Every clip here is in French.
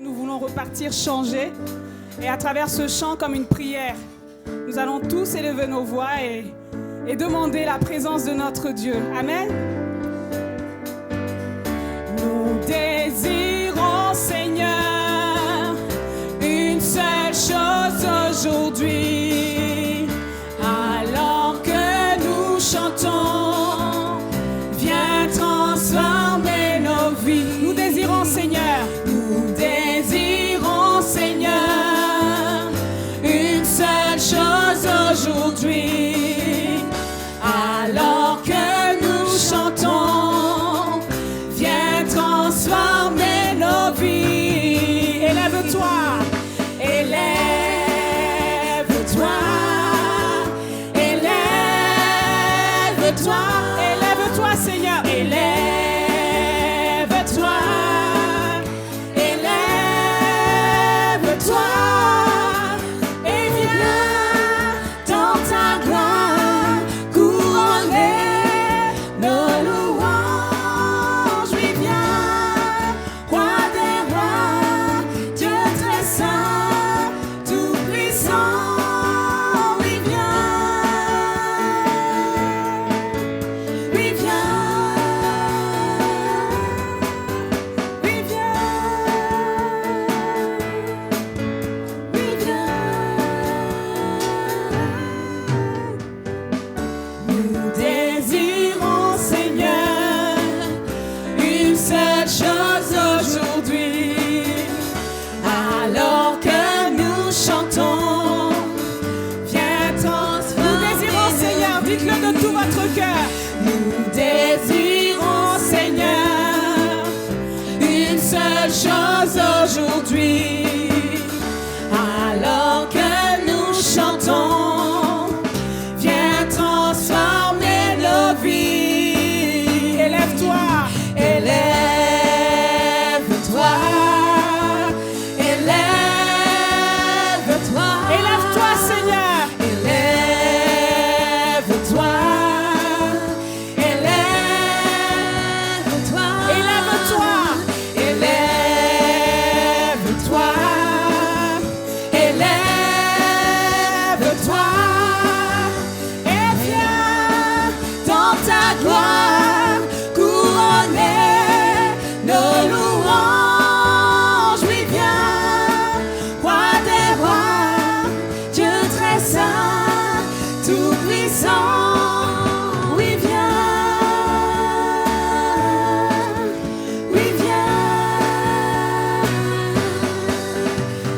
Nous voulons repartir changés et à travers ce chant comme une prière, nous allons tous élever nos voix et demander la présence de notre Dieu. Amen. Nous désirons, Seigneur, une seule chose aujourd'hui. Alors que nous chantons, viens transformer nos vies. Nous désirons, Seigneur. Nous désirons, Seigneur, une seule chose aujourd'hui. Alors que nous chantons, viens transformer nos vies. Élève-toi, élève-toi, élève-toi, élève-toi, Seigneur, élève-toi, élève-toi, et viens dans ta gloire couronner nos louanges. Oui, viens, roi des rois, Dieu très saint, tout puissant. Oui, viens, oui, viens, oui, viens, oui, viens. Nous désirons, Seigneur, une seule chose aujourd'hui. Alors que nous chantons, viens transformer. Nous désirons, Seigneur, dites-le de tout votre cœur. Nous désirons, Seigneur, une seule chose aujourd'hui. Alors que nous chantons, viens transformer nos vies. Élève-toi, élève-toi, élève-toi, élève-toi, Seigneur, élève-toi, élève-toi, élève-toi, élève-toi, élève-toi, et viens dans ta gloire couronner nos louanges. Oui, viens, roi des rois, Dieu très saint, tout puissant. Oui, viens, oui, viens,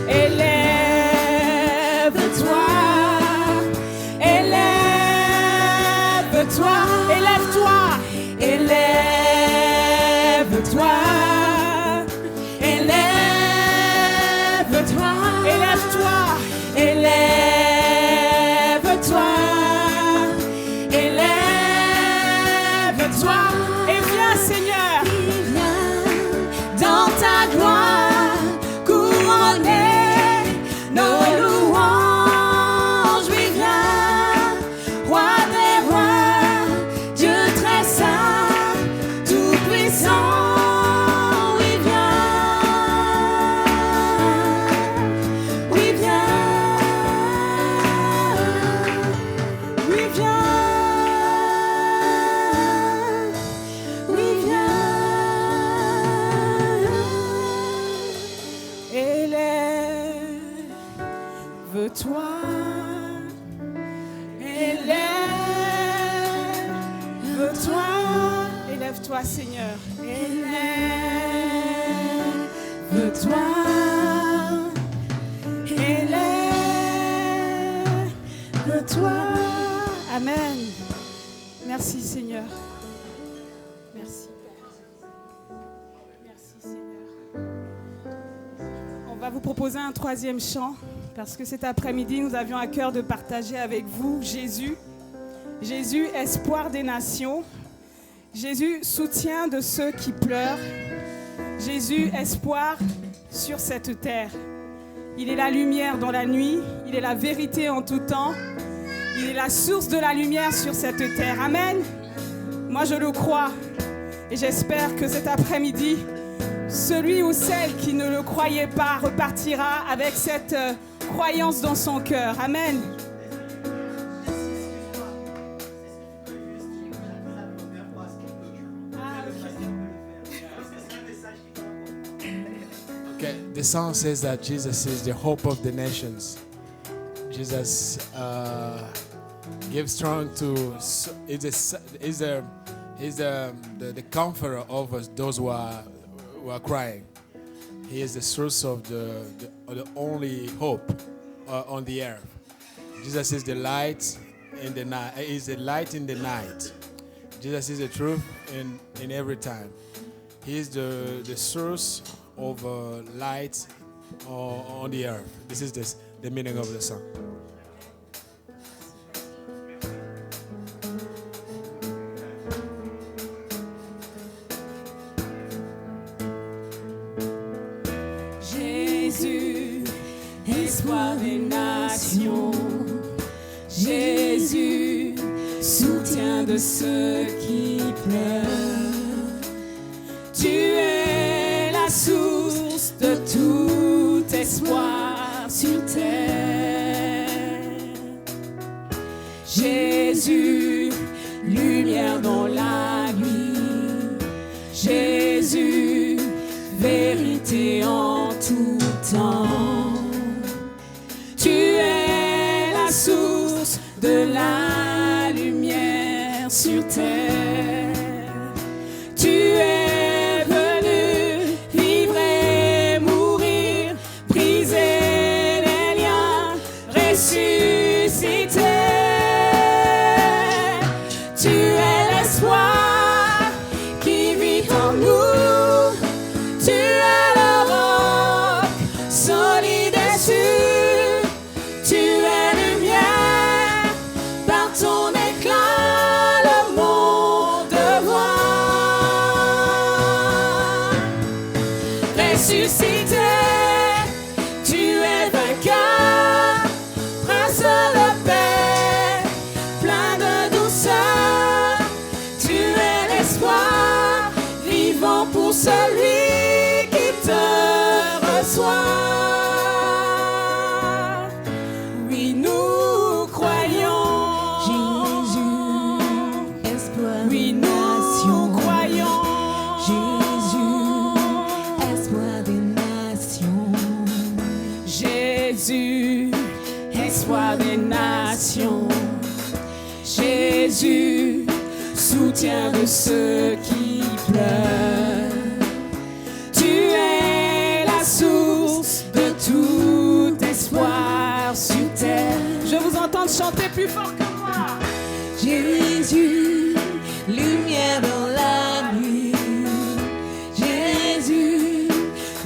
élève-toi, élève-toi, élève-toi, élève-toi, élève-toi, élève-toi, élève-toi, élève-toi, et viens, Seigneur, viens dans ta gloire couronner nos louanges. Oui, viens, roi des rois, Dieu très saint, tout puissant. Oui, viens, oui, viens, oui, viens, oui, viens, élève-toi, élève-toi, élève-toi, Seigneur, élève-toi, élève-toi. Amen. Merci, Seigneur. Merci, Père. Merci, Seigneur. On va vous proposer un troisième chant parce que cet après-midi, nous avions à cœur de partager avec vous Jésus. Jésus, espoir des nations. Jésus, soutien de ceux qui pleurent. Jésus, espoir sur cette terre. Il est la lumière dans la nuit. Il est la vérité en tout temps. Il est la source de la lumière sur cette terre. Amen. Moi, je le crois. Et j'espère que cet après-midi, celui ou celle qui ne le croyait pas repartira avec cette croyance dans son cœur. Amen. Okay, the song says that Jesus is the hope of the nations. Jesus gives strength to, is the comforter of us, those who are crying. He is the source of the only hope on the earth. Jesus is the light in the night. Is the light in the night. Jesus is the truth in every time. He is the source of light on the earth. This is the meaning of the song. Jésus, espoir des nations. Jésus, soutien de ceux qui pleurent. Tu es la source de tout espoir sur terre. Jésus, lumière dans la nuit. Jésus, vérité en tout temps. Tu es la source de la lumière sur terre. Tu es venu vivre et mourir, briser les liens, ressusciter. Tu es l'espoir qui vit en nous. Tu es le roc solide et sûr. Tu es lumière, par ton éclat le monde voit. Ressuscité, tu es vainqueur, prince de paix, plein de douceur. Tu es l'espoir, vivant pour celui qui te reçoit. Oui, nous croyons. Jésus, espoir Oui, des nous nations. croyons. Jésus, espoir des nations. Jésus, espoir des nations. Jésus, soutien de ceux qui pleurent. Tu es la source de tout espoir sur terre. Je vous entends chanter plus fort que moi. Jésus, lumière dans la nuit. Jésus,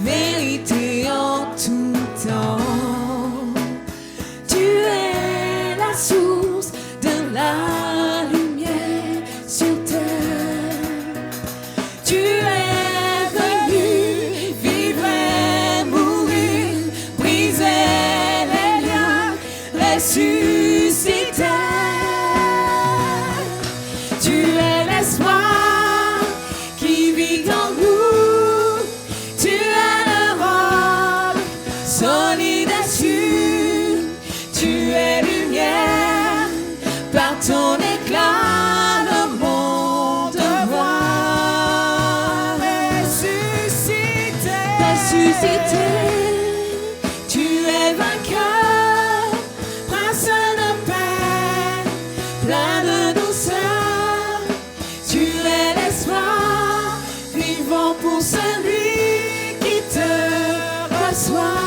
vérité en tout temps. Tu es la source de la lumière sur terre. Tu es venu vivre et mourir, briser les liens, ressusciter. Tu es l'espoir qui vit en nous. Tu es le roc solide et sûr. Tu es lumière, par ton éclat le monde voit. Ressuscité, tu es vainqueur, prince de paix, plein de douceur. Tu es l'espoir, vivant pour celui qui te reçoit.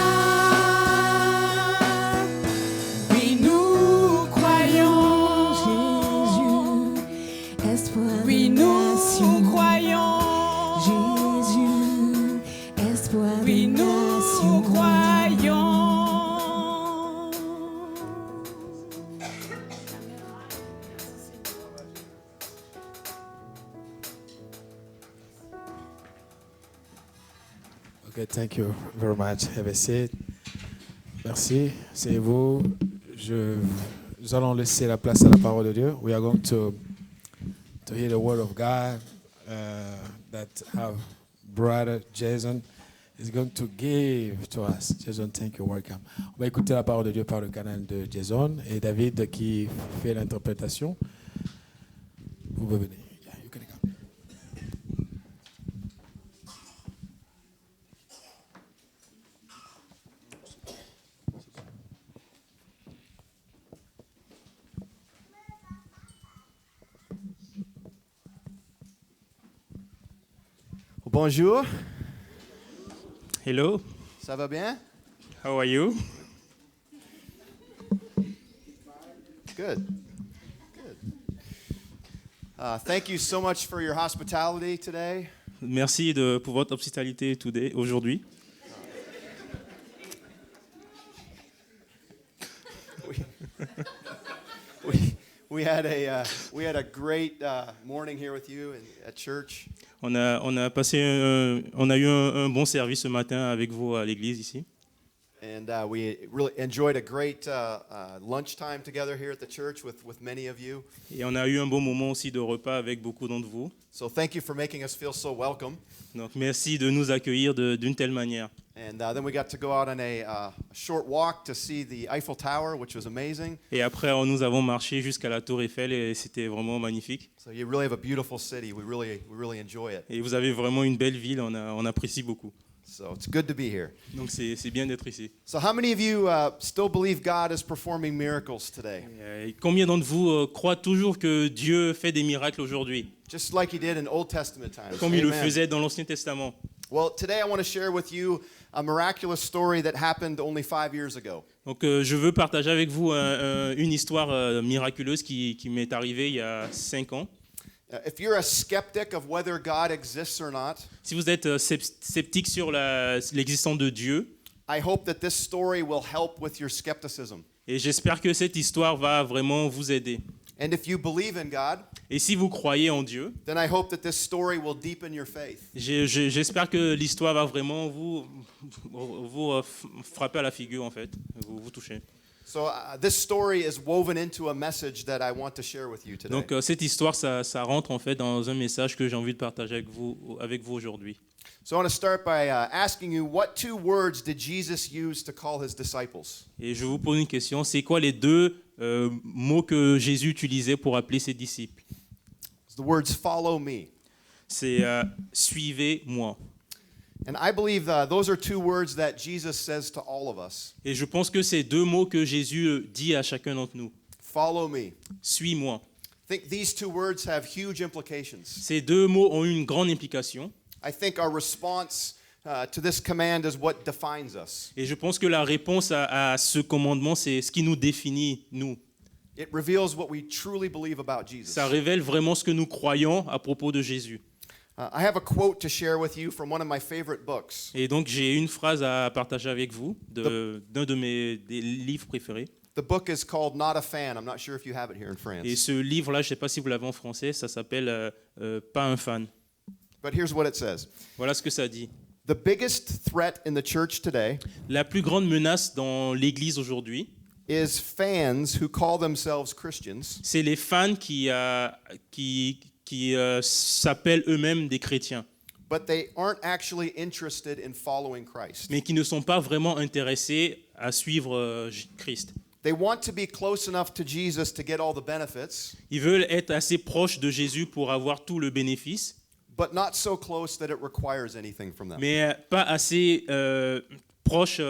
Oui, nous croyons. Jésus, espoir Oui, des nous nations. croyons. Jésus, espoir Oui, des nous nations. croyons. Okay, thank you very much. Have a seat. Merci. C'est vous. Nous allons laisser la place à la parole de Dieu. We are going to hear the word of God that have brother Jason is going to give to us. Jason, thank you. Welcome. On va écouter la parole de Dieu par le canal de Jason et David qui fait l'interprétation. Vous pouvez venir. Yeah, you can come. Bonjour, Hello, ça va bien? how are you? Good. Good. Thank you so much for your hospitality today. Merci pour votre hospitalité aujourd'hui. We had a great morning here with you at church. On a eu un bon service ce matin avec vous à l'église ici. And we really enjoyed a great lunchtime together here at the church with many of you. Et on a eu un bon moment aussi de repas avec beaucoup d'entre vous. So thank you for making us feel so welcome. Donc merci de nous accueillir d'une telle manière. And then we got to go out on a short walk to see the Eiffel Tower, which was amazing. Et après, nous avons marché jusqu'à la Tour Eiffel et c'était vraiment magnifique. So you really have a beautiful city. We really enjoy it. Et vous avez vraiment une belle ville, on apprécie beaucoup. So it's good to be here. Donc c'est bien d'être ici. So how many of you still believe God is performing miracles today? Et combien d'entre vous croient toujours que Dieu fait des miracles aujourd'hui, Just like he did in Old Testament times. comme il le Amen. faisait dans l'Ancien Testament? Well, today I want to share with you a miraculous story that happened only 5 years ago. Donc je veux partager avec vous une histoire miraculeuse qui m'est arrivée il y a 5 ans. If you're a skeptic of whether God exists or not, Si vous êtes sceptique sur l'existence de Dieu, I hope that this story will help with your skepticism. et j'espère que cette histoire va vraiment vous aider. And if you believe in God, Et si vous croyez en Dieu, then I hope that this story will deepen your faith. j'espère que l'histoire va vraiment vous frapper à la figure, en fait, vous toucher. So this story is woven into a message that I want to share with you today. Donc cette histoire, ça rentre en fait dans un message que j'ai envie de partager avec vous aujourd'hui. So I want to start by asking you, what 2 words did Jesus use to call his disciples? Et je vous pose une question, c'est quoi les 2 mots que Jésus utilisait pour appeler ses disciples? It's the words follow me. C'est suivez-moi. And I believe those are 2 words that Jesus says to all of us. Et je pense que c'est 2 mots que Jésus dit à chacun d'entre nous. Follow me. Suis-moi. I think these 2 words have huge implications. Ces 2 mots ont une grande implication. I think our response to this command is what defines us. Et je pense que la réponse à ce commandement, c'est ce qui nous définit, nous. It reveals what we truly believe about Jesus. Ça révèle vraiment ce que nous croyons à propos de Jésus. I have a quote to share with you from one of my favorite books. Et donc j'ai une phrase à partager avec vous d'un de mes livres préférés. The book is called Not a Fan. I'm not sure if you have it here in France. Et ce livre-là, je ne sais pas si vous l'avez en français, ça s'appelle Pas un fan. But here's what it says. Voilà ce que ça dit. The biggest threat in the church today La plus grande menace dans l'Église aujourd'hui, is fans who call themselves Christians, c'est les fans qui s'appellent eux-mêmes des chrétiens, but they aren't actually interested in following Christ. mais qui ne sont pas vraiment intéressés à suivre Christ. They want to be close enough to Jesus to get all the benefits, Ils veulent être assez proches de Jésus pour avoir tout le bénéfice, but not so close that it requires anything from them. mais pas assez proches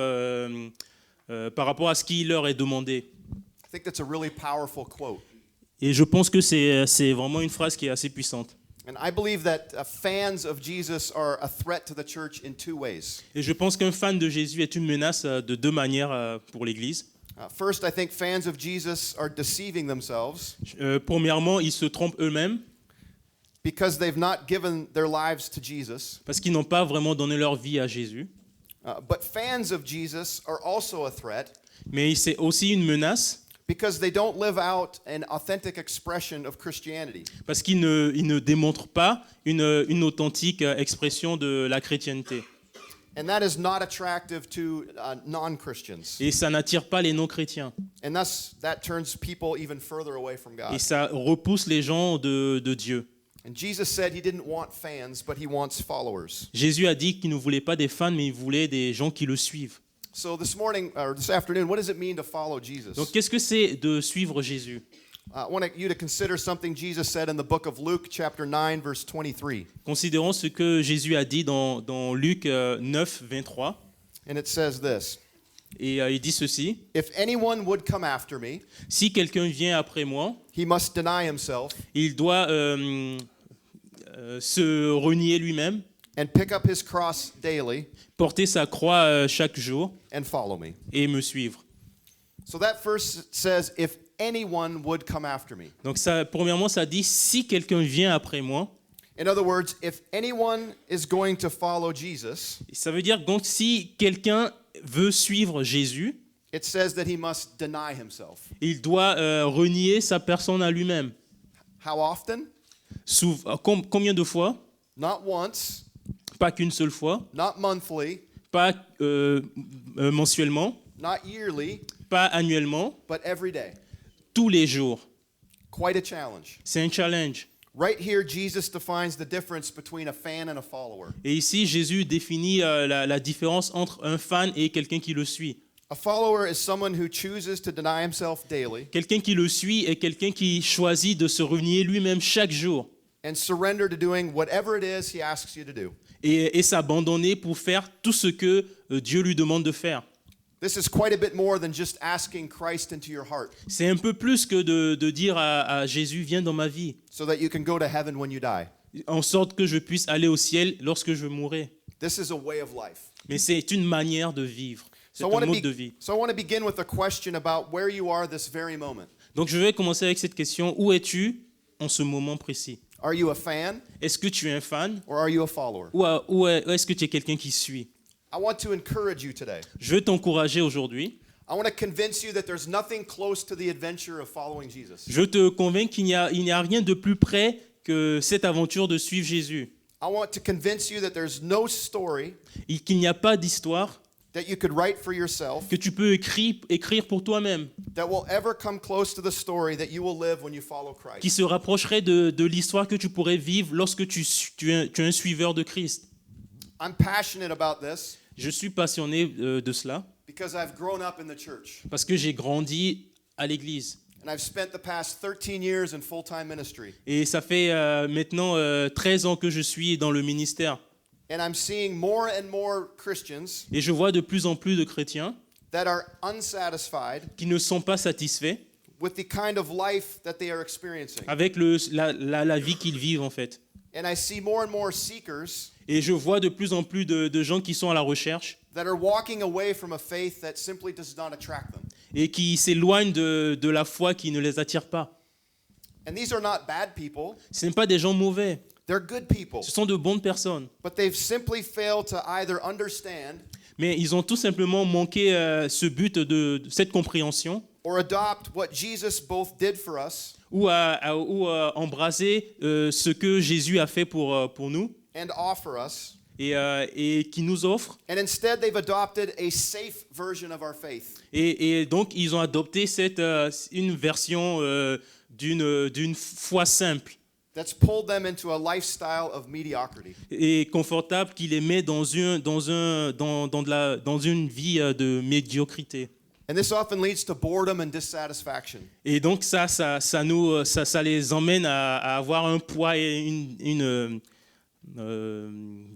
par rapport à ce qui leur est demandé. I think that's a really powerful quote. Et je pense que c'est vraiment une phrase qui est assez puissante. And I believe that fans of Jesus are a threat to the church in 2 ways. Et je pense qu'un fan de Jésus est une menace de 2 manières pour l'Église. First, I think fans of Jesus are deceiving themselves Premièrement, ils se trompent eux-mêmes because they've not given their lives to Jesus. parce qu'ils n'ont pas vraiment donné leur vie à Jésus. But fans of Jesus are also a threat Mais c'est aussi une menace because they don't live out an authentic expression of Christianity. parce qu'ils ne démontrent pas une authentique expression de la chrétienté. And that is not attractive to non-Christians. Et ça n'attire pas les non-chrétiens. And thus, that turns people even further away from Et God. ça repousse les gens de Dieu. And Jesus said he didn't want fans, but he wants followers. Jésus a dit qu'il ne voulait pas des fans, mais il voulait des gens qui le suivent. So this morning, or this afternoon, what does it mean to follow Jesus? Donc qu'est-ce que c'est de suivre Jésus? I want you to consider something Jesus said in the book of Luke, chapter 9, verse 23. Considérons ce que Jésus a dit dans Luc 9, 23. And it says this, Et il dit ceci: If anyone would come after me, si quelqu'un vient après moi, he must deny himself il doit se renier lui-même, and pick up his cross daily porter sa croix chaque jour and follow me. et me suivre. So that verse says, if anyone would come after me. Donc ça, premièrement, ça dit si quelqu'un vient après moi. In other words, if anyone is going to follow Jesus, Ça veut dire donc si quelqu'un veut suivre Jésus, it says that he must deny himself. il doit renier sa personne à lui-même. How often? Combien de fois? Not once, Pas qu'une seule fois, not monthly, pas mensuellement, not yearly, pas annuellement, but every day. tous les jours. Quite a challenge. C'est un challenge. Right here, Jesus defines the difference between a fan and a follower. Et ici, Jésus définit la différence entre un fan et quelqu'un qui le suit. A follower is someone who chooses to deny himself daily Quelqu'un qui le suit est quelqu'un qui choisit de se renier lui-même chaque jour and surrender to doing whatever it is he asks you to do. et s'abandonner pour faire tout ce que Dieu lui demande de faire. This is quite a bit more than just asking Christ into your heart C'est un peu plus que de dire à Jésus, viens dans ma vie, so that you can go to heaven when you die. en sorte que je puisse aller au ciel lorsque je mourrai. This is a way of life. Mais c'est une manière de vivre, c'est So un mode de vie. I want to begin with a question about where you are this very moment. Donc je vais commencer avec cette question, où es-tu en ce moment précis? Are you a fan Est-ce que tu es un fan or are you a follower? ou est-ce que tu es quelqu'un qui suit? I want to encourage you today. Je veux t'encourager aujourd'hui. I want to convince you that there's nothing close to the adventure of following Jesus. Je te convainc qu'il n'y a rien de plus près que cette aventure de suivre Jésus. I want to convince you that there's no story Et qu'il n'y a pas d'histoire that you could write for yourself que tu peux écrire pour toi-même that will ever come close to the story that you will live when you follow qui Christ. se rapprocherait de l'histoire que tu pourrais vivre lorsque tu es un suiveur de Christ. I'm passionate about this Je suis passionné de cela because I've grown up in the church parce que j'ai grandi à l'église. and I've spent the past 13 years in full-time ministry. Et ça fait maintenant 13 ans que je suis dans le ministère. And I'm seeing more and more Christians Et je vois de plus en plus de chrétiens that are unsatisfied qui ne sont pas satisfaits with the kind of life that they are experiencing. avec la vie qu'ils vivent en fait. And I see more and more seekers Et je vois de plus en plus de gens qui sont à la recherche that are walking away from a faith that simply does not attract them. et qui s'éloignent de la foi qui ne les attire pas. And these are not bad people. Ce ne sont pas des gens mauvais, They're good people. ce sont de bonnes personnes. But they've simply failed to either understand Mais ils ont tout simplement manqué ce but de cette compréhension or adopt what Jesus both did for us ou embraser ce que Jésus a fait pour nous and offer us. et qui nous offre. And instead, they've adopted a safe version of our faith. Et donc, ils ont adopté une version d'une foi simple That's pulled them into a lifestyle of mediocrity. et confortable qui les met dans une vie de médiocrité. And this often leads to boredom and dissatisfaction. Et donc, ça les emmène à avoir un poids et une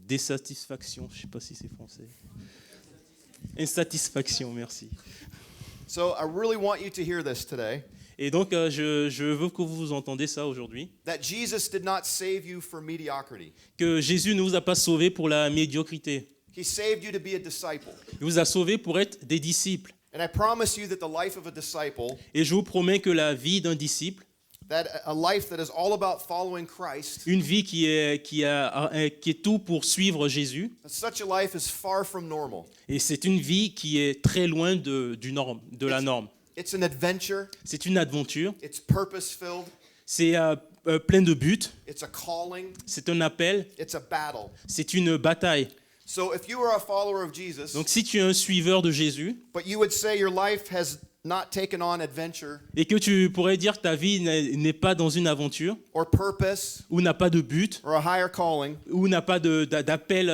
désatisfaction. Je ne sais pas si c'est français. Insatisfaction, merci. So I really want you to hear this today, Et donc, je veux que vous entendez ça aujourd'hui, that Jesus did not save you for mediocrity. que Jésus ne vous a pas sauvés pour la médiocrité. He saved you to be a disciple. Il vous a sauvés pour être des disciples. And I promise you that the life of a disciple, Et je vous promets que la vie d'un disciple, that a life that is all about following Christ, une vie qui est tout pour suivre Jésus, that such a life is far from normal. et c'est une vie qui est très loin de la norme. It's an adventure. C'est une aventure, It's purpose-filled. c'est plein de buts, It's a calling. c'est un appel, It's a battle. c'est une bataille. So if you are a follower of Jesus, Donc si tu es un suiveur de Jésus, but you would say your life has not taken on adventure et que tu pourrais dire que ta vie n'est pas dans une aventure, or purpose ou n'a pas de but, or a higher calling, ou n'a pas d'appel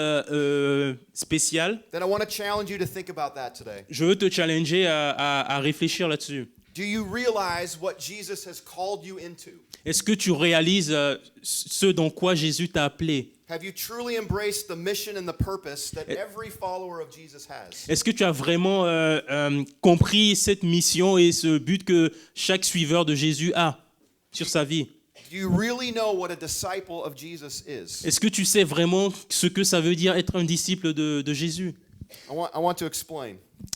spécial, then I want to challenge you to think about that today. je veux te challenger à réfléchir là-dessus. Do you realize what Jesus has called you into? Est-ce que tu réalises ce dans quoi Jésus t'a appelé? Have you truly embraced the mission and the purpose that every follower of Jesus has? Est-ce que tu as vraiment compris cette mission et ce but que chaque suiveur de Jésus a sur sa vie? Do you really know what a disciple of Jesus is? Est-ce que tu sais vraiment ce que ça veut dire être un disciple de Jésus? I want to explain.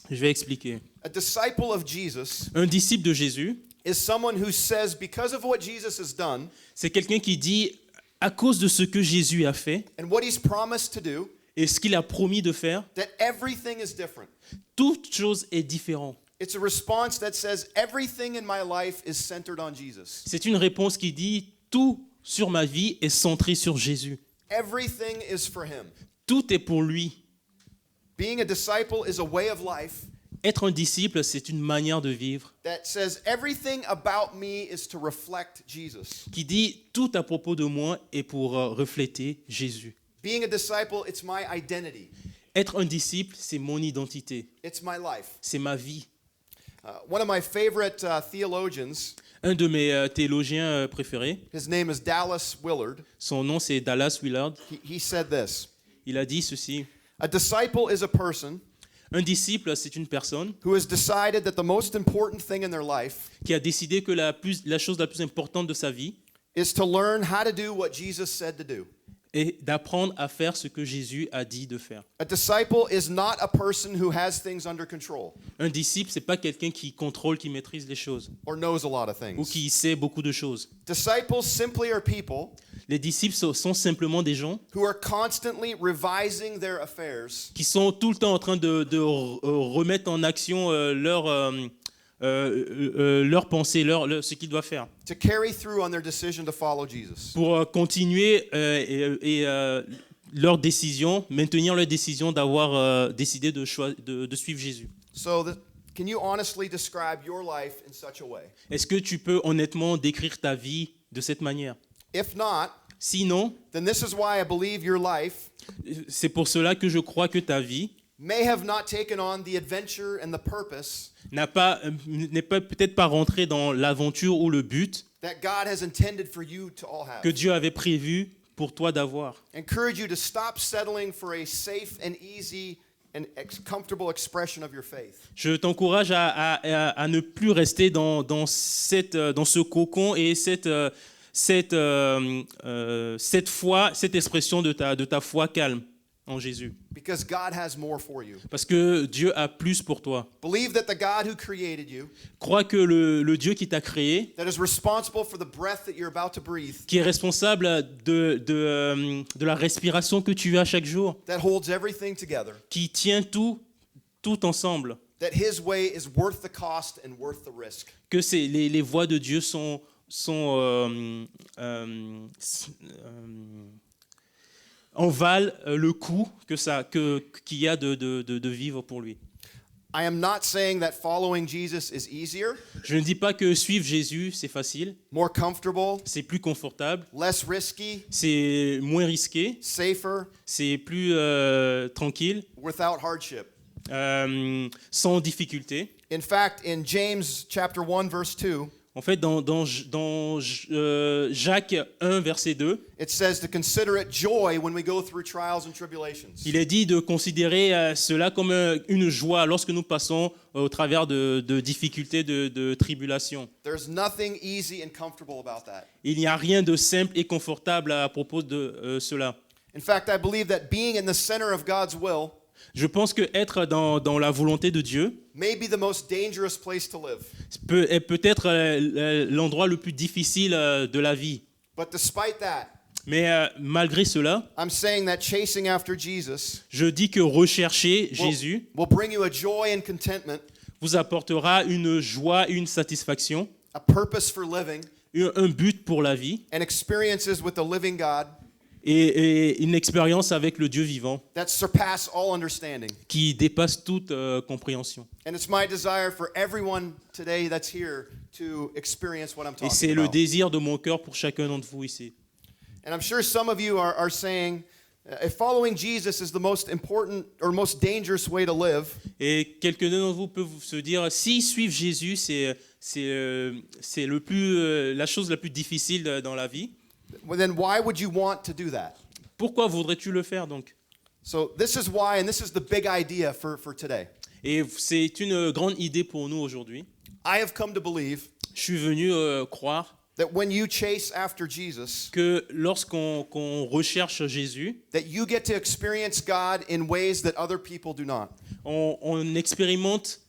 Je vais expliquer. A disciple of Jesus Un disciple de Jésus, is someone who says, because of what Jesus has done c'est quelqu'un qui dit, à cause de ce que Jésus a fait and what he's promised to do, et ce qu'il a promis de faire, that everything is different. toute chose est différente. It's a response that says, everything in my life is centered on Jesus. C'est une réponse qui dit, tout sur ma vie est centré sur Jésus. Everything is for him. Tout est pour lui. Being a disciple is a way of life Être un disciple, c'est une manière de vivre that says, everything about me is to reflect Jesus. qui dit, tout à propos de moi est pour refléter Jésus. Being a disciple, it's my identity. Être un disciple, c'est mon identité, It's my life. c'est ma vie. One of my favorite theologians, Un de mes théologiens préférés, his name is Dallas Willard. son nom c'est Dallas Willard, He said this: il a dit ceci, a disciple is a person un disciple, c'est une personne who has decided that the most important thing in their life qui a décidé que la chose la plus importante de sa vie is to learn how to do what Jesus said to do. est d'apprendre à faire ce que Jésus a dit de faire. A disciple is not a person who has things under control Un disciple, c'est pas quelqu'un qui contrôle, qui maîtrise les choses or knows a lot of ou things. qui sait beaucoup de choses. Disciples simply are people Les disciples sont simplement des gens who are constantly revising their affairs qui sont tout le temps en train de remettre en action leur pensée, ce qu'ils doivent faire to carry through on their decision to follow Jesus. pour continuer leur décision, maintenir leur décision d'avoir décidé de suivre Jésus. So can you honestly describe your life in such a way? Est-ce que tu peux honnêtement décrire ta vie de cette manière? If not, Sinon, then this is why I believe your life c'est pour cela que je crois que ta vie may have not taken on the adventure and the purpose n'est pas peut-être pas rentrée dans l'aventure ou le but that God has intended for you to all have. que Dieu avait prévu pour toi d'avoir. Encourage you to stop settling for a safe and easy and comfortable expression of your faith. Je t'encourage à ne plus rester dans ce cocon et cette foi, cette expression de ta foi calme en Jésus. Because God has more for you. Parce que Dieu a plus pour toi. Believe that the God who created you, Crois que le Dieu qui t'a créé, that is responsible for the breath that you're about to breathe, qui est responsable de la respiration que tu as chaque jour, that holds everything together, qui tient tout ensemble, that his way is worth the cost and worth the risk. que les voies de Dieu en valent le coût qu'il y a de vivre pour lui. I am not saying that following Jesus is easier, Je ne dis pas que suivre Jésus, c'est facile, more comfortable, c'est plus confortable, less risky, c'est moins risqué, safer, c'est plus tranquille, without hardship. sans difficulté. In fact, in James chapter 1 verse 2, En fait, dans Jacques 1, verset 2, it says to consider it joy when we go through trials and tribulations. il est dit de considérer cela comme une joie lorsque nous passons au travers de difficultés, de tribulations. There's nothing easy and comfortable about that. Il n'y a rien de simple et confortable à propos de cela. In fact, I believe that being in the center of God's will Je pense que être dans la volonté de Dieu may be the most dangerous place to live. est peut-être l'endroit le plus difficile de la vie. But despite that, Mais malgré cela, I'm saying that chasing after Jesus je dis que rechercher Jésus will bring you a joy and contentment, vous apportera une joie, une satisfaction, a purpose for living, un but pour la vie and experiences with the living God et une expérience avec le Dieu vivant that surpass all understanding. qui dépasse toute compréhension. And it's my desire for everyone today that's here to experience what I'm Et c'est talking le about. désir de mon cœur pour chacun d'entre vous ici. And I'm sure some of you are saying, if following Jesus is the most important or most dangerous way to live, Et quelques-uns d'entre vous peuvent se dire, si suivre Jésus, c'est la chose la plus difficile dans la vie, well, then why would you want to do that? pourquoi voudrais-tu le faire donc? So this is why, and this is the big idea for today. Et c'est une grande idée pour nous aujourd'hui. I have come to believe Je suis venu croire that when you chase after Jesus, que lorsqu'on recherche Jésus, that you get to experience God in ways that other people do not. on expérimente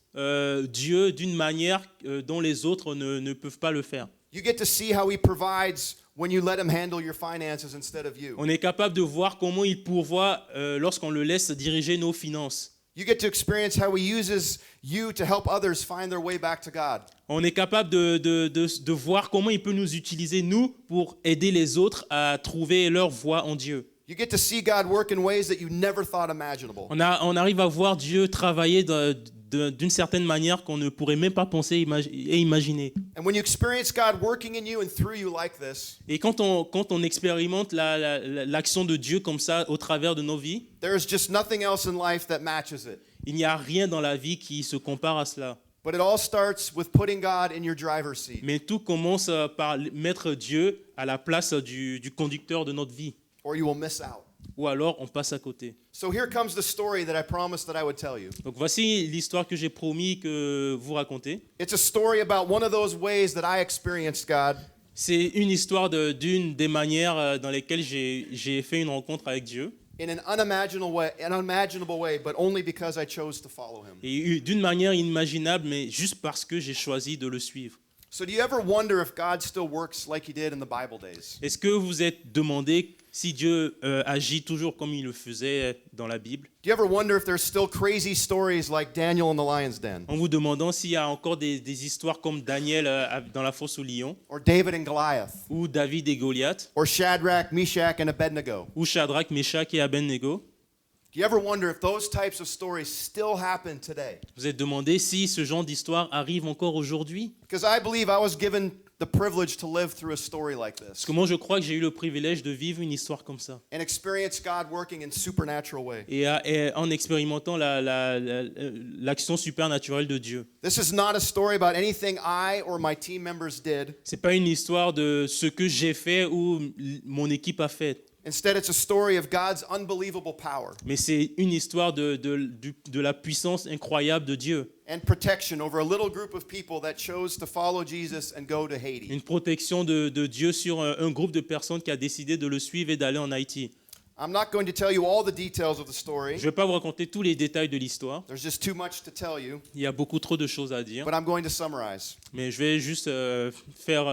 Dieu d'une manière dont les autres ne peuvent pas le faire. You get to see how he provides when you let him handle your finances instead of you. On est capable de voir comment il pourvoit lorsqu'on le laisse diriger nos finances. You get to experience how he uses you to help others find their way back to God. On est capable de voir comment il peut nous utiliser, nous, pour aider les autres à trouver leur voie en Dieu. You get to see God work in ways that you never thought imaginable. On arrive à voir Dieu travailler d'une certaine manière qu'on ne pourrait même pas penser et imaginer. And when you experience God working in you and through you like this, Et quand on expérimente l'action de Dieu comme ça au travers de nos vies, there is just nothing else in life that matches it. il n'y a rien dans la vie qui se compare à cela. But it all starts with putting God in your driver's seat. Mais tout commence par mettre Dieu à la place du conducteur de notre vie. Or you will miss out. Ou alors on passe à côté. So here comes the story that I promised that I would tell you. Donc voici l'histoire que j'ai promis que vous racontez. It's a story about one of those ways that I experienced God. C'est une histoire d'une des manières dans lesquelles j'ai fait une rencontre avec Dieu. In an unimaginable way, but only because I chose to follow him. Et d'une manière inimaginable, mais juste parce que j'ai choisi de le suivre. So do you ever wonder if God still works like he did in the Bible days? Est-ce que vous êtes demandé si Dieu agit toujours comme il le faisait dans la Bible, Do you ever wonder if there's still crazy stories like Daniel in the lion's den? en vous demandant s'il y a encore des histoires comme Daniel dans la fosse aux lions, Or David and Goliath? ou David et Goliath, Or Shadrach, Meshach, and Abednego? ou Shadrach, Meshach et Abednego? Do you ever wonder if those types of stories still happen today? Vous êtes demandé si ce genre d'histoire arrive encore aujourd'hui? Because I believe I was given the privilege to live through a story like Parce this que moi je crois que j'ai eu le privilège de vivre une histoire comme ça. and experience God working in supernatural way. Et en expérimentant l'action supernaturelle de Dieu. This is not a story about anything I or my team members did. C'est pas une histoire de ce que j'ai fait ou mon équipe a fait, Instead, it's a story of God's unbelievable power mais c'est une histoire de la puissance incroyable de Dieu, and protection over a little group of people that chose to follow Jesus and go to Haiti. une protection de Dieu sur un groupe de personnes qui a décidé de le suivre et d'aller en Haïti. I'm not going to tell you all the details of the story. Je vais pas vous raconter tous les détails de l'histoire, There's just too much to tell you, il y a beaucoup trop de choses à dire, but I'm going to summarize. mais je vais juste faire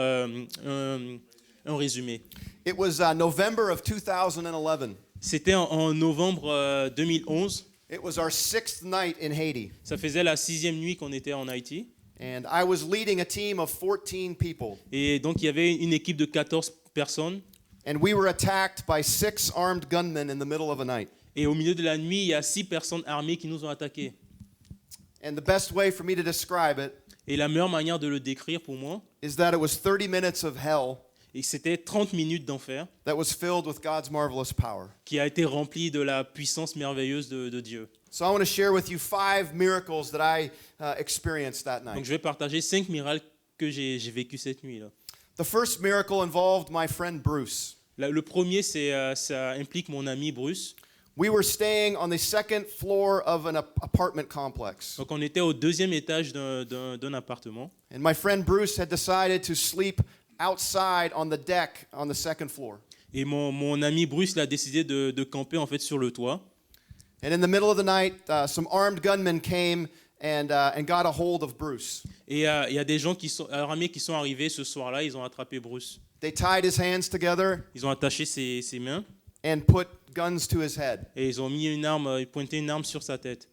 un résumé. It was November of 2011. C'était en novembre 2011. It was our 6th night in Haiti, Ça faisait la 6e nuit qu'on était en Haïti. and I was leading a team of 14 people, Et donc, il y avait une équipe de 14 personnes. and we were attacked by 6 armed gunmen in the middle of a night. Et au milieu de la nuit, il y a 6 personnes armées qui nous ont attaqués. And the best way for me to describe it Et la meilleure manière de le décrire pour moi, is that it was 30 minutes of hell et c'était 30 minutes d'enfer that was filled with God's marvelous power. qui a été rempli de la puissance merveilleuse de Dieu. So I want to share with you 5 miracles that I experienced that Donc, night. je vais partager 5 miracles que j'ai vécu cette nuit-là. The first miracle involved my friend Bruce. Le premier, ça implique mon ami Bruce. We were staying on the 2nd floor of an apartment complex. Donc, on était au 2e étage d'un appartement. And my friend Bruce had decided to sleep outside on the deck on the 2nd floor. Et mon ami Bruce il a décidé de camper en fait sur le toit. And in the middle of the night, some armed gunmen came and got a hold of Bruce. Et il y a des gens armés qui sont arrivés ce soir-là, ils ont attrapé Bruce. They tied his hands together Ils ont attaché ses mains and put guns to his head. et ils ont mis ils pointaient une arme sur sa tête.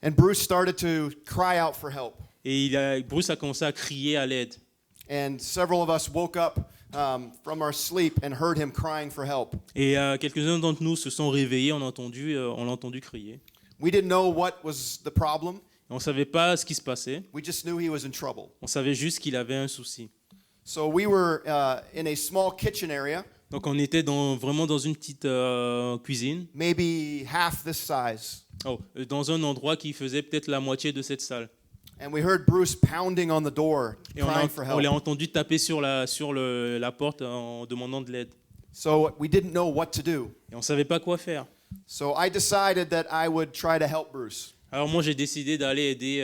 And Bruce started to cry out for help. Et Bruce a commencé à crier à l'aide. And several of us woke up from our sleep and heard him crying for help. Et quelques-uns d'entre nous se sont réveillés, on l'a entendu crier. We didn't know what was the problem. On ne savait pas ce qui se passait, We just knew he was in trouble. on savait juste qu'il avait un souci. So we were in a small kitchen area, Donc on était vraiment dans une petite cuisine, maybe half this size. dans un endroit qui faisait peut-être la moitié de cette salle. And we heard Bruce pounding on the door, Et crying for on l'a help. entendu taper sur la porte en demandant de l'aide. So we didn't know what to do. Et on ne savait pas quoi faire. So I decided that I would try to help Bruce, Alors moi, j'ai décidé d'aller aider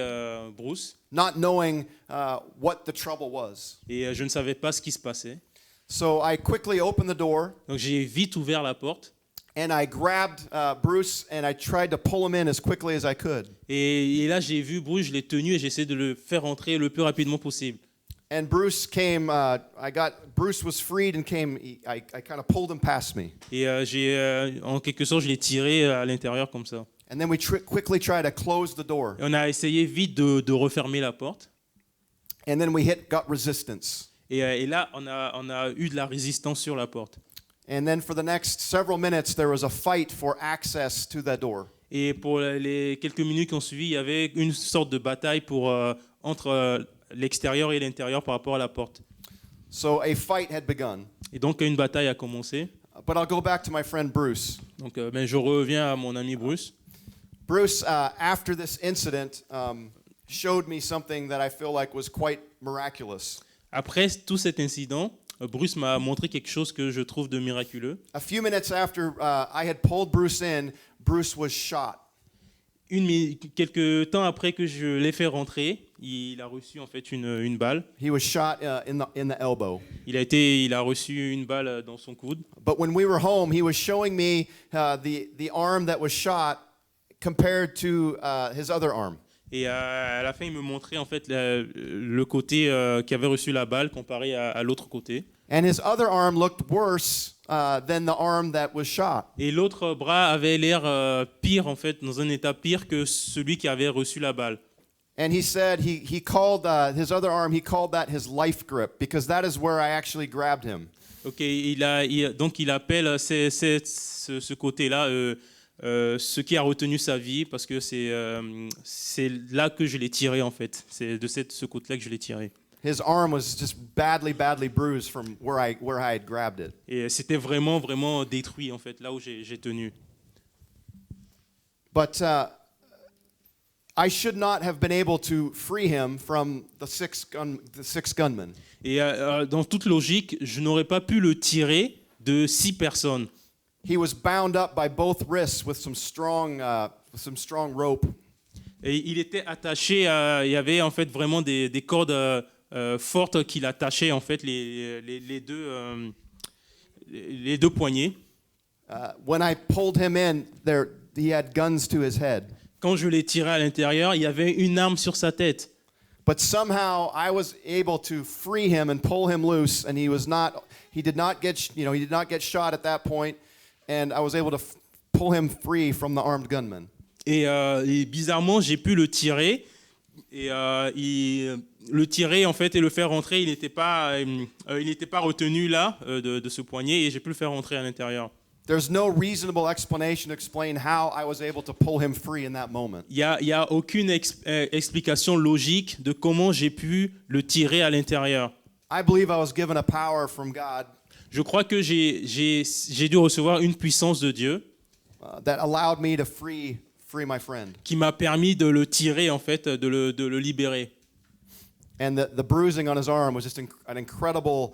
Bruce. not knowing what the trouble was. Et je ne savais pas ce qui se passait. So I quickly opened the door Donc j'ai vite ouvert la porte. and I grabbed Bruce and I tried to pull him in as quickly as I could. Et là, j'ai vu Bruce, je l'ai tenu et j'essaie de le faire rentrer le plus rapidement possible. And Bruce came. Bruce was freed and came. I kind of pulled him past me, Et en quelque sorte, je l'ai tiré à l'intérieur comme ça. and then we quickly tried to close the door, Et on a essayé vite de refermer la porte. and then we got resistance. Et là, on a eu de la résistance sur la porte. And then for the next several minutes, there was a fight for access to that door. Et pour les quelques minutes qui ont suivi, il y avait une sorte de bataille entre l'extérieur et l'intérieur par rapport à la porte. So a fight had begun. Et donc une bataille a commencé. But I'll go back to my friend Bruce. Donc je reviens à mon ami Bruce. Bruce, after this incident, showed me something that I feel like was quite miraculous. Après tout cet incident, Bruce m'a montré quelque chose que je trouve de miraculeux. A few minutes after I had pulled Bruce in, Bruce was shot. Quelques temps après que je l'ai fait rentrer, il a reçu en fait une balle. He was shot in the elbow. Il a reçu une balle dans son coude. But when we were home, he was showing me the arm that was shot compared to his other arm. Et à la fin, il me montrait en fait le côté qui avait reçu la balle comparé à l'autre côté. And his other arm looked worse than the arm that was shot. Et l'autre bras avait l'air pire en fait, dans un état pire que celui qui avait reçu la balle. And he said he called his other arm, he called that his life grip because that is where I actually grabbed him. Ok, donc il appelle ce côté-là ce qui a retenu sa vie parce que c'est là que je l'ai tiré en fait. C'est de ce côté-là que je l'ai tiré. His arm was just badly bruised from where I had grabbed it. Et c'était vraiment détruit en fait là où j'ai tenu. But I should not have been able to free him from the six gunmen. Et dans toute logique, je n'aurais pas pu le tirer de 6 personnes. He was bound up by both wrists with some strong rope. Et il était attaché, il y avait en fait vraiment des cordes fortes qui l'attachaient en fait les deux poignets. When I pulled him in, he had guns to his head. Quand je l'ai tiré à l'intérieur, il y avait une arme sur sa tête. But somehow I was able to free him and pull him loose, and he did not get shot at that point, and I was able to pull him free from the armed gunman. Et bizarrement, j'ai pu le tirer. Et le tirer en fait et le faire rentrer, il n'était pas retenu là de ce poignet et j'ai pu le faire rentrer à l'intérieur. There's no reasonable explanation to explain how I was able to pull him free in that moment. Il y a aucune explication logique de comment j'ai pu le tirer à l'intérieur. I believe I was given a power from God Je crois que j'ai dû recevoir une puissance de Dieu that allowed me to free my friend. qui m'a permis de le tirer en fait, de le libérer. And the bruising on his arm was just an incredible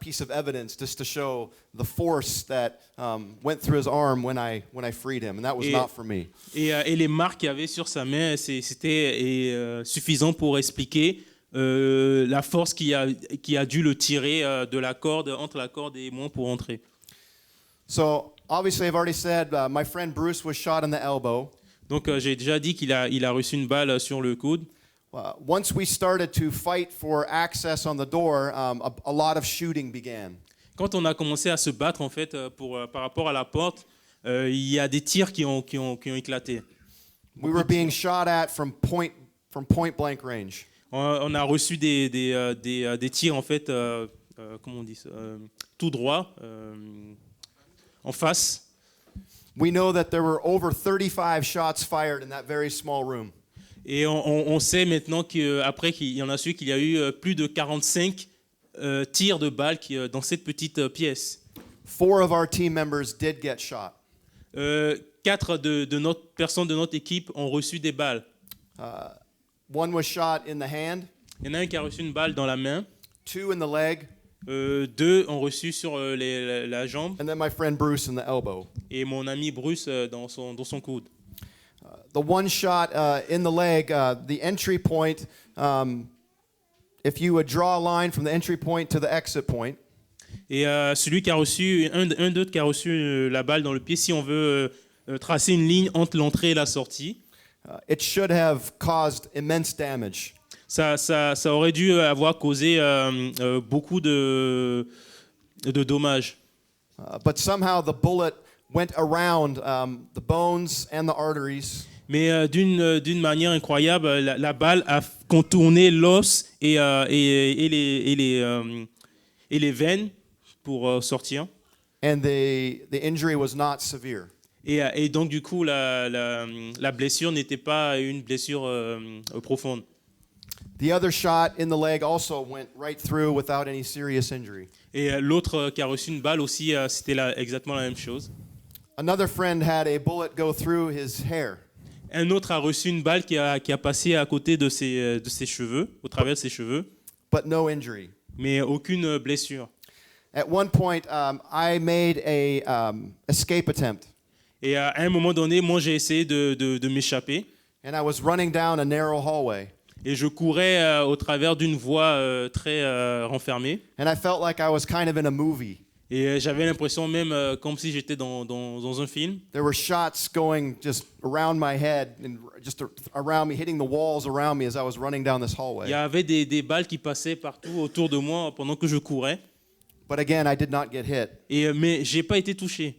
piece of evidence just to show the force that went through his arm when I freed him, and that was not for me. Et les marques qu'il y avait sur sa main, c'était suffisant pour expliquer la force qui a dû le tirer de la corde, entre la corde et moi pour entrer. So obviously I've already said my friend Bruce was shot in the elbow. Donc j'ai déjà dit qu'il a reçu une balle sur le coude. Once we started to fight for access on the door, a lot of shooting began. Quand on a commencé à se battre en fait par rapport à la porte, il y a des tirs qui ont éclaté. We were being shot at from point blank range. On a reçu des tirs en fait comment on dit ça, tout droit, en face. We know that there were over 35 shots fired in that very small room. Et on sait maintenant qu'après qu'il y en a su qu'il y a eu plus de 45 tirs de balles dans cette petite pièce. 4 of our team members did get shot. 4 de notre personnes de notre équipe ont reçu des balles. One was shot in the hand, Il y en a un qui a reçu une balle dans la main, 2 in the leg, 2 ont reçu sur la jambe, and then my friend Bruce in the elbow. et mon ami Bruce dans son coude. The one shot in the leg, the entry point, if you would draw a line from the entry point to the exit point, Et celui qui a reçu, un d'eux qui a reçu la balle dans le pied, si on veut tracer une ligne entre l'entrée et la sortie, it should have caused immense damage. ça aurait dû avoir causé beaucoup de dommages. But somehow the bullet went around the bones and the arteries, Mais d'une manière incroyable, la balle a contourné l'os et les veines pour sortir. and the injury was not severe. Et donc, du coup, la blessure n'était pas une blessure profonde. The other shot in the leg also went right through without any serious injury. Et l'autre qui a reçu une balle aussi, c'était exactement la même chose. Another friend had a bullet go through his hair. Un autre a reçu une balle qui a passé à côté de ses cheveux, au travers de ses cheveux, But no injury. mais aucune blessure. At one point, I made a escape attempt, Et à un moment donné, moi, j'ai essayé de m'échapper. and I was running down a narrow hallway, Et je courais au travers d'une voie très renfermée. and I felt like I was kind of in a movie. Et j'avais l'impression même comme si j'étais dans un film. There were shots going just around my head and just around me, hitting the walls around me as I was running down this Il y hallway. avait des balles qui passaient partout autour de moi pendant que je courais. But again, I did not get hit. Mais j'ai pas été touché.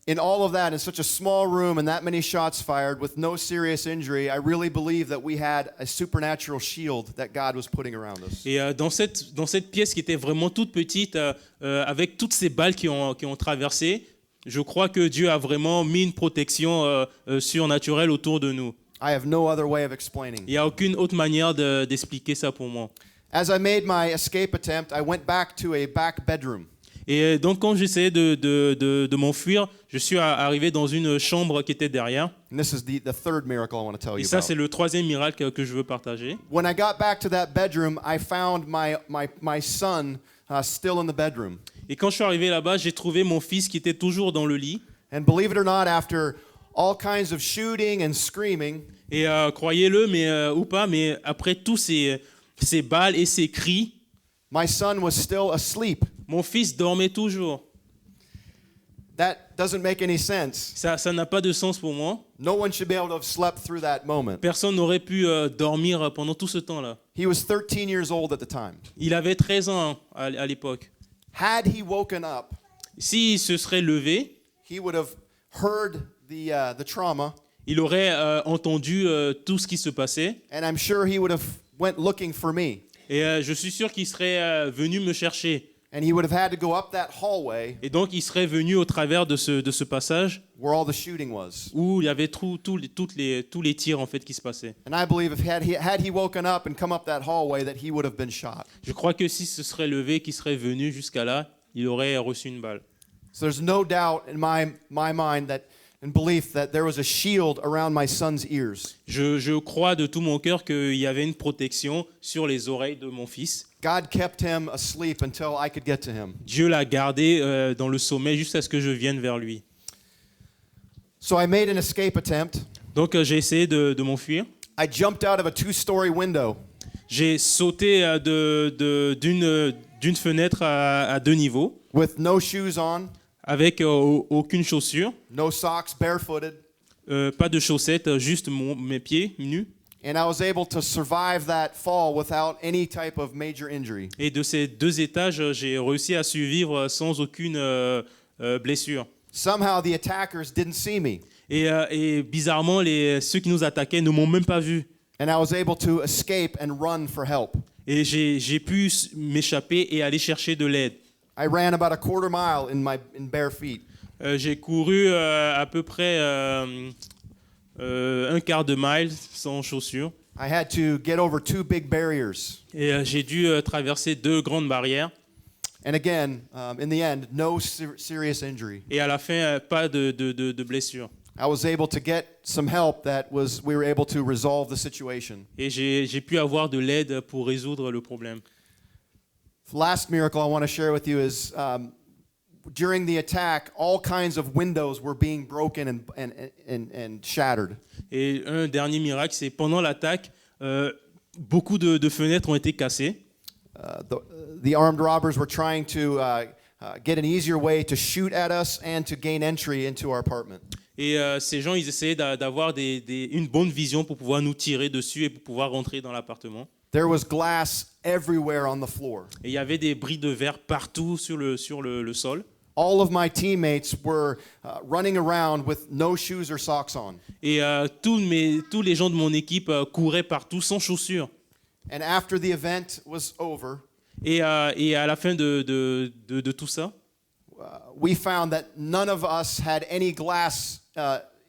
In all of that, in such a small room and that many shots fired with no serious injury, I really believe that we had a supernatural shield that God was putting around us. Et dans cette pièce qui était vraiment toute petite, avec toutes ces balles qui ont traversé, je crois que Dieu a vraiment mis une protection surnaturelle autour de nous. I have no other way of explaining. Il n'y a aucune autre manière d'expliquer ça pour moi. As I made my escape attempt, I went back to a back bedroom. Et donc quand j'essayais de m'enfuir, je suis arrivé dans une chambre qui était derrière. And this is the third miracle I want to tell Et you ça, about. c'est le troisième miracle que je veux partager. When I got back to that bedroom, I found my son still in the bedroom. Et quand je suis arrivé là-bas, j'ai trouvé mon fils qui était toujours dans le lit. And believe it or not, after all kinds of shooting and screaming, Et croyez-le, ou pas, mais après tous ces balles et ces cris, my son was still asleep. mon fils dormait toujours. That doesn't make any sense. Ça n'a pas de sens pour moi. No one should be able to have slept through that moment. Personne n'aurait pu dormir pendant tout ce temps-là. He was 13 years old at the time. Il avait 13 ans à l'époque. Had he woken up, S'il se serait levé, he would have heard the trauma, il aurait entendu tout ce qui se passait. and I'm sure he would have went looking for me. Et je suis sûr qu'il serait venu me chercher. And he would have had to go up that hallway Et donc, il serait venu au travers de ce passage where all the shooting was. où il y avait tous les tirs en fait qui se passaient. And I believe if had he woken up and come up that hallway, that he would have been shot. Je crois que s'il se serait levé, qu'il serait venu jusqu'à là, il aurait reçu une balle. So there's no doubt in my mind that and belief that there was a shield around my son's ears. Je crois de tout mon cœur qu'il y avait une protection sur les oreilles de mon fils. God kept him asleep until I could get to him. Dieu l'a gardé dans le sommeil jusqu'à ce que je vienne vers lui. So I made an escape attempt. Donc j'ai essayé de m'enfuir. I jumped out of a 2-story window. J'ai sauté d'une fenêtre à 2 niveaux With no shoes on, avec aucune chaussure, no socks, barefooted, pas de chaussettes, juste mes pieds nus. and I was able to survive that fall without any type of major injury. Et de ces 2 étages, j'ai réussi à survivre sans aucune blessure. Somehow the attackers didn't see me, Et bizarrement, ceux qui nous attaquaient ne m'ont même pas vu. and I was able to escape and run for help. Et j'ai pu m'échapper et aller chercher de l'aide. I ran about a quarter mile in bare feet. J'ai couru à peu près un quart de mile sans chaussures. I had to get over 2 big barriers. Et j'ai dû traverser 2 grandes barrières. And again, in the end, no serious injury. Et à la fin, pas de blessure. I was able to get some help we were able to resolve the situation. Et j'ai pu avoir de l'aide pour résoudre le problème. The last miracle I want to share with you is during the attack, all kinds of windows were being broken and shattered. Et un dernier miracle, c'est pendant l'attaque, beaucoup de fenêtres ont été cassées. The armed robbers were trying to get an easier way to shoot at us and to gain entry into our apartment. Et ces gens, ils essayaient d'avoir une bonne vision pour pouvoir nous tirer dessus et pour pouvoir rentrer dans l'appartement. There was glass everywhere on the floor. Et il y avait des bris de verre partout sur le sol. All of my teammates were running around with no shoes or socks on. Et tous les gens de mon équipe couraient partout sans chaussures. And after the event was over, Et à la fin de tout ça, we found that none of us had any glass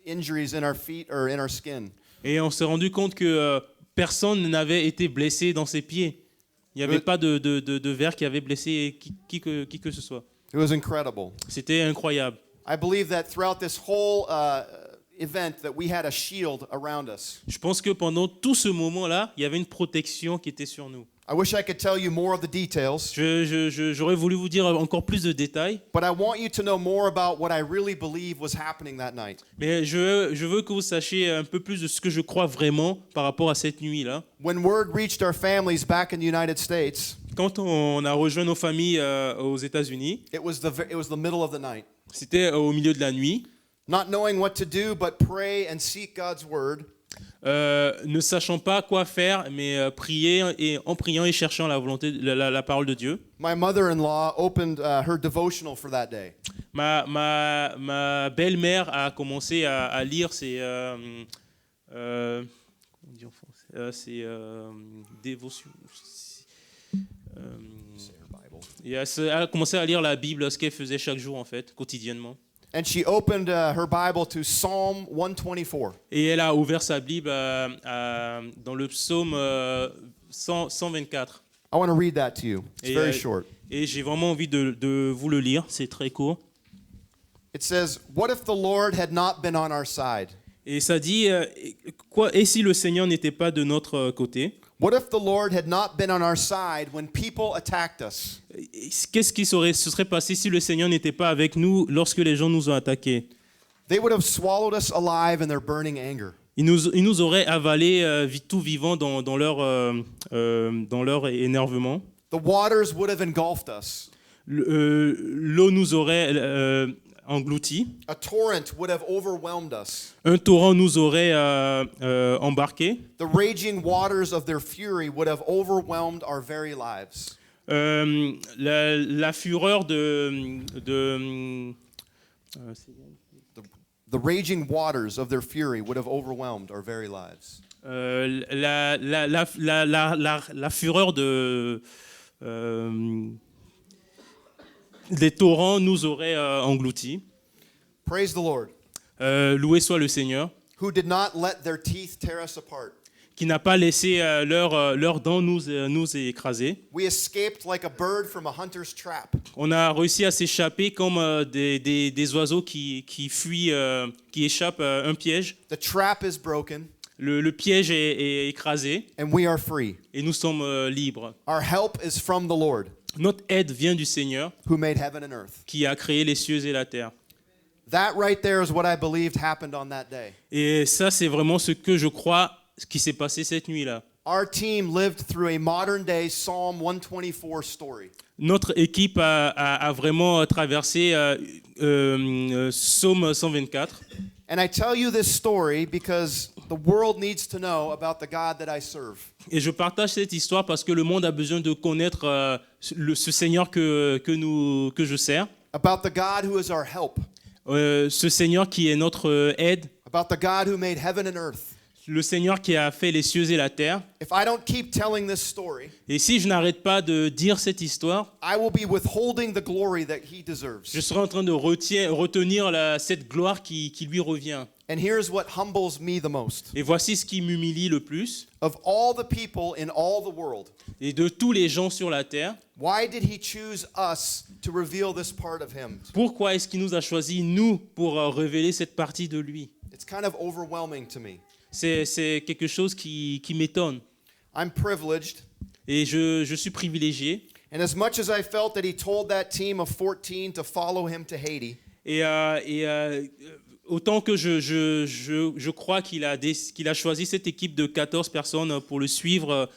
injuries in our feet or in our skin. et on s'est rendu compte que personne n'avait été blessé dans ses pieds. Il n'y avait pas de verre qui avait blessé qui que ce soit. It was incredible. C'était incroyable. I believe that throughout this whole event that we had a shield around us. Je pense que pendant tout ce moment-là, il y avait une protection qui était sur nous. I wish I could tell you more of the details, J'aurais voulu vous dire encore plus de détails, but I want you to know more about what I really believe was happening that night. mais je veux que vous sachiez un peu plus de ce que je crois vraiment par rapport à cette nuit-là. When word reached our families back in the United States, Quand on a rejoint nos familles aux États-Unis, it was the middle of the night. c'était au milieu de la nuit. Not knowing what to do but pray and seek God's word. Ne sachant pas quoi faire, mais prier et en priant et cherchant la volonté, la parole de Dieu. My mother-in-law opened her devotional for that day. Ma belle-mère a commencé à lire ses dévotions. Et elle a commencé à lire la Bible, ce qu'elle faisait chaque jour en fait, quotidiennement. And she opened her Bible to Psalm 124. Et elle a ouvert sa Bible dans le psaume 124. I want to read that to you. It's very short. Et j'ai vraiment envie de vous le lire, c'est très court. It says, "What if the Lord had not been on our side? Et ça dit, et si le Seigneur n'était pas de notre côté? What if the Lord had not been on our side when people attacked us? Qu'est-ce qui se serait passé si le Seigneur n'était pas avec nous lorsque les gens nous ont attaqués? They would have swallowed us alive in their burning anger. Ils nous auraient avalé tout vivant dans leur énervement. The waters would have engulfed us. L'eau nous aurait engloutis. A torrent would have overwhelmed us. Un torrent nous aurait embarqués. The raging waters of their fury would have overwhelmed our very lives. La fureur The raging waters of their fury would have overwhelmed our very lives. La fureur des torrents nous aurait engloutis. Praise the Lord, Loué soit le Seigneur, who did not let their teeth tear us apart. qui n'a pas laissé leurs dents nous écraser. We escaped like a bird from a hunter's trap. On a réussi à s'échapper comme des oiseaux qui fuient, qui échappent à un piège. The trap is broken, Le piège est écrasé and we are free. et nous sommes libres. Our help is from the Lord, Notre aide vient du Seigneur who made heaven and earth. qui a créé les cieux et la terre. That right there is what I believed happened on that day. Et ça, c'est vraiment ce que je crois ce qui s'est passé cette nuit-là. Our team lived through a modern-day Psalm 124 story. Notre équipe a vraiment traversé Psaume 124. And I tell you this story because the world needs to know about the God that I serve. Et je partage cette histoire parce que le monde a besoin de connaître ce Seigneur que je sers. About the God who is our help. Ce Seigneur qui est notre aide. About the God who made heaven and earth. le Seigneur qui a fait les cieux et la terre. if I don't keep telling this story, Et si je n'arrête pas de dire cette histoire, I will be withholding the glory that he je deserves. serai en train de retenir cette gloire qui lui revient. And here's what humbles me the most. Et voici ce qui m'humilie le plus. Of all the people in all the world, Et de tous les gens sur la terre, why did he choose us to reveal this part of him? pourquoi est-ce qu'il nous a choisis, nous, pour révéler cette partie de lui? It's kind of overwhelming to me. C'est quelque chose qui m'étonne. I'm privileged, Et je suis privilégié. and as much as I felt that he told that team of 14 to follow him to Haiti, Autant que je crois qu'il a choisi cette équipe de 14 personnes pour le suivre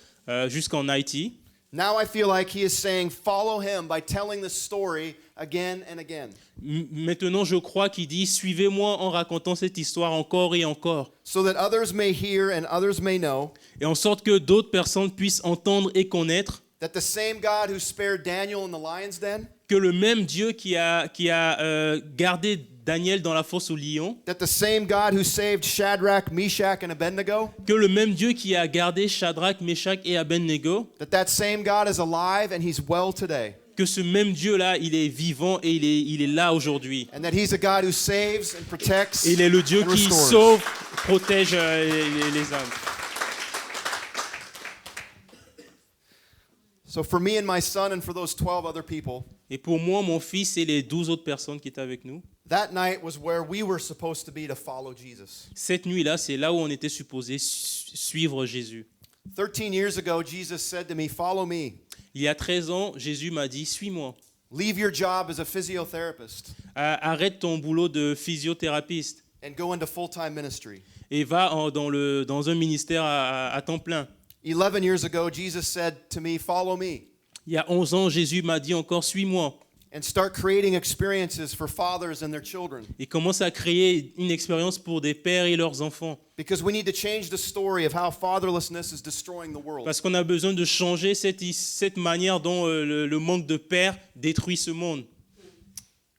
jusqu'en Haïti, now I feel like he is saying, follow him by telling the story again and again, maintenant je crois qu'il dit « Suivez-moi en racontant cette histoire encore et encore ». so that others may hear and others may know Et en sorte que d'autres personnes puissent entendre et connaître that the same God who spared Daniel in the lion's den, que le même Dieu qui a gardé Daniel dans la fosse aux lions, that the same God who saved Shadrach, Meshach, and Abednego, que le même Dieu qui a gardé Shadrach, Meshach et Abednego, that same God is alive and he's well today, que ce même Dieu-là, il est vivant et il est là aujourd'hui. and that he's a God who saves and protects Et il est le Dieu and qui restores. sauve, protège les âmes. So for me and my son and for those 12 other people, Et pour moi, mon fils et les 12 autres personnes qui étaient avec nous, that night was where we were supposed to be to follow Jesus. cette nuit-là, c'est là où on était supposé suivre Jésus. 13 years ago, Jesus said to me, follow me. Il y a 13 ans, Jésus m'a dit « Suis-moi. Leave your job as a physiotherapist Arrête ton boulot de physiothérapeute and go into full-time ministry. et va dans un ministère à temps plein. » 11 years ago, Jesus said to me, follow me, Il y a 11 ans, Jésus m'a dit encore « Suis-moi. and start creating experiences for fathers and their children. » Et commence à créer une expérience pour des pères et leurs enfants. Because we need to change the story of how fatherlessness is destroying the world. Parce qu'on a besoin de changer cette manière dont le manque de père détruit ce monde.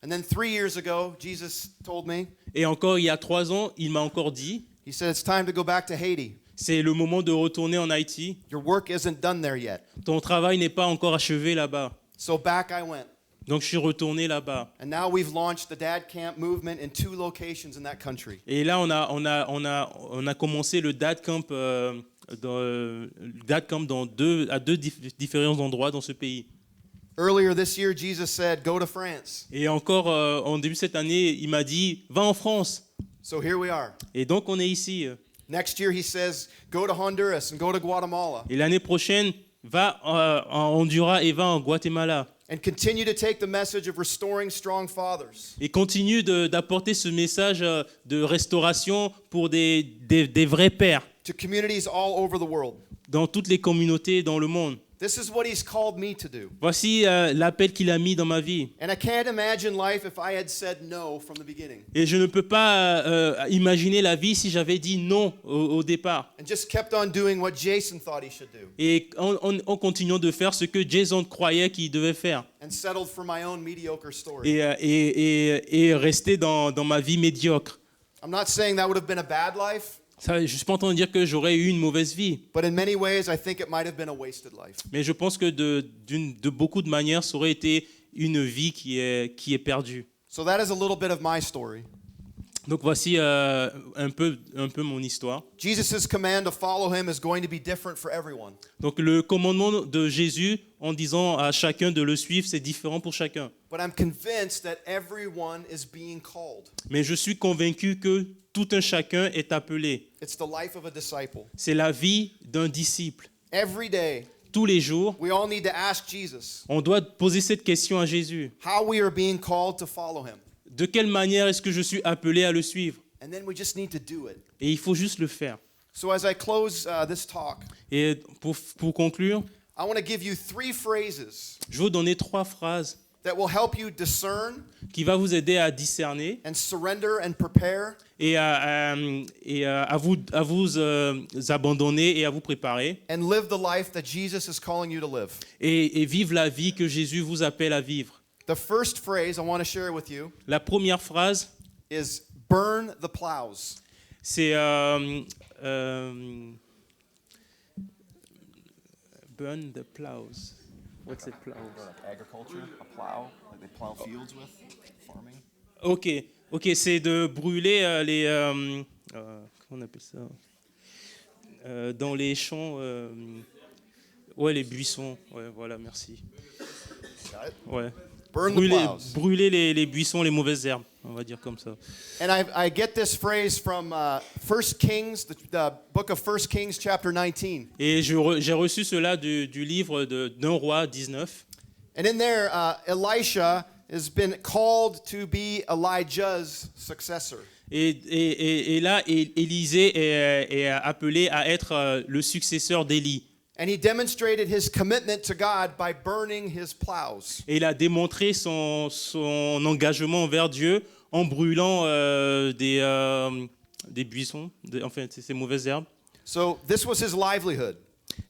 And then 3 years ago, Jesus told me, Et encore, il y a 3 ans, il m'a encore dit he said, it's time to go back to Haiti. c'est le moment de retourner en Haïti. Your work isn't done there yet. Ton travail n'est pas encore achevé là-bas. So back I went. Donc je suis retourné là-bas. And now we've launched the Dad Camp movement in 2 locations in that country. Et là, on a commencé le Dad Camp, à deux différents endroits dans ce pays. Earlier this year, Jesus said, go to France. Et encore, en début de cette année, il m'a dit va en France. So here we are. Et donc on est ici. Next year, he says, go to Honduras and go to Guatemala. Et l'année prochaine, va en Honduras et va en Guatemala. And continue to take the message of restoring strong fathers. Et continue d'apporter ce message de restauration pour des vrais pères To communities all over the world. dans toutes les communautés dans le monde. This is what he's called me to do. Voici l'appel qu'il a mis dans ma vie. And I can't imagine life if I had said no from the beginning. Et je ne peux pas imaginer la vie si j'avais dit non au départ. And just kept on doing what Jason thought he should do. Et en continuant de faire ce que Jason croyait qu'il devait faire. And settled for my own mediocre story. Et rester dans ma vie médiocre. I'm not saying that would have been a bad life, Ça, je ne suis pas en train de dire que j'aurais eu une mauvaise vie. but in many ways, I think it might have been a wasted life. Mais je pense que de beaucoup de manières, ça aurait été une vie qui est perdue. So that is a little bit of my story. Donc voici un peu mon histoire. Jesus' command to follow him is going to be different for everyone. Donc le commandement de Jésus en disant à chacun de le suivre, c'est différent pour chacun. But I'm convinced that everyone is being called. Mais je suis convaincu que tout un chacun est appelé. It's the life of a disciple. C'est la vie d'un disciple. Every day, Tous les jours, we all need to ask Jesus on doit poser cette question à Jésus. how we are being called to follow him. De quelle manière est-ce que je suis appelé à le suivre? And then we just need to do it. Et il faut juste le faire. So as I close this talk, Et pour conclure, I want to give you 3 phrases je vais vous donner 3 phrases that will help you discern qui vont vous aider à discerner and surrender and prepare et à vous abandonner et à vous préparer and live the life that Jesus is calling you to live. et vivre la vie que Jésus vous appelle à vivre. The first phrase I want to share with you La première phrase, is burn the plows. C'est burn the plows. What's it plows? Agriculture, a plow, like they plow fields with, farming. Ok, c'est de brûler les comment on appelle ça? Dans les champs, ouais, les buissons. Ouais, voilà, merci. Ouais. Burn the plows. Brûler les buissons, les mauvaises herbes, on va dire comme ça. And I get this phrase from 1 Kings, the book of 1 Kings, chapter 19. Et j'ai reçu cela du livre d'un roi 19. And in there, Elisha has been called to be Elijah's successor. Et là, Élisée est appelé à être le successeur d'Élie. And he demonstrated his commitment to God by burning his plows. Et il a démontré son engagement envers Dieu en brûlant des buissons, enfin ces mauvaises herbes. So this was his livelihood.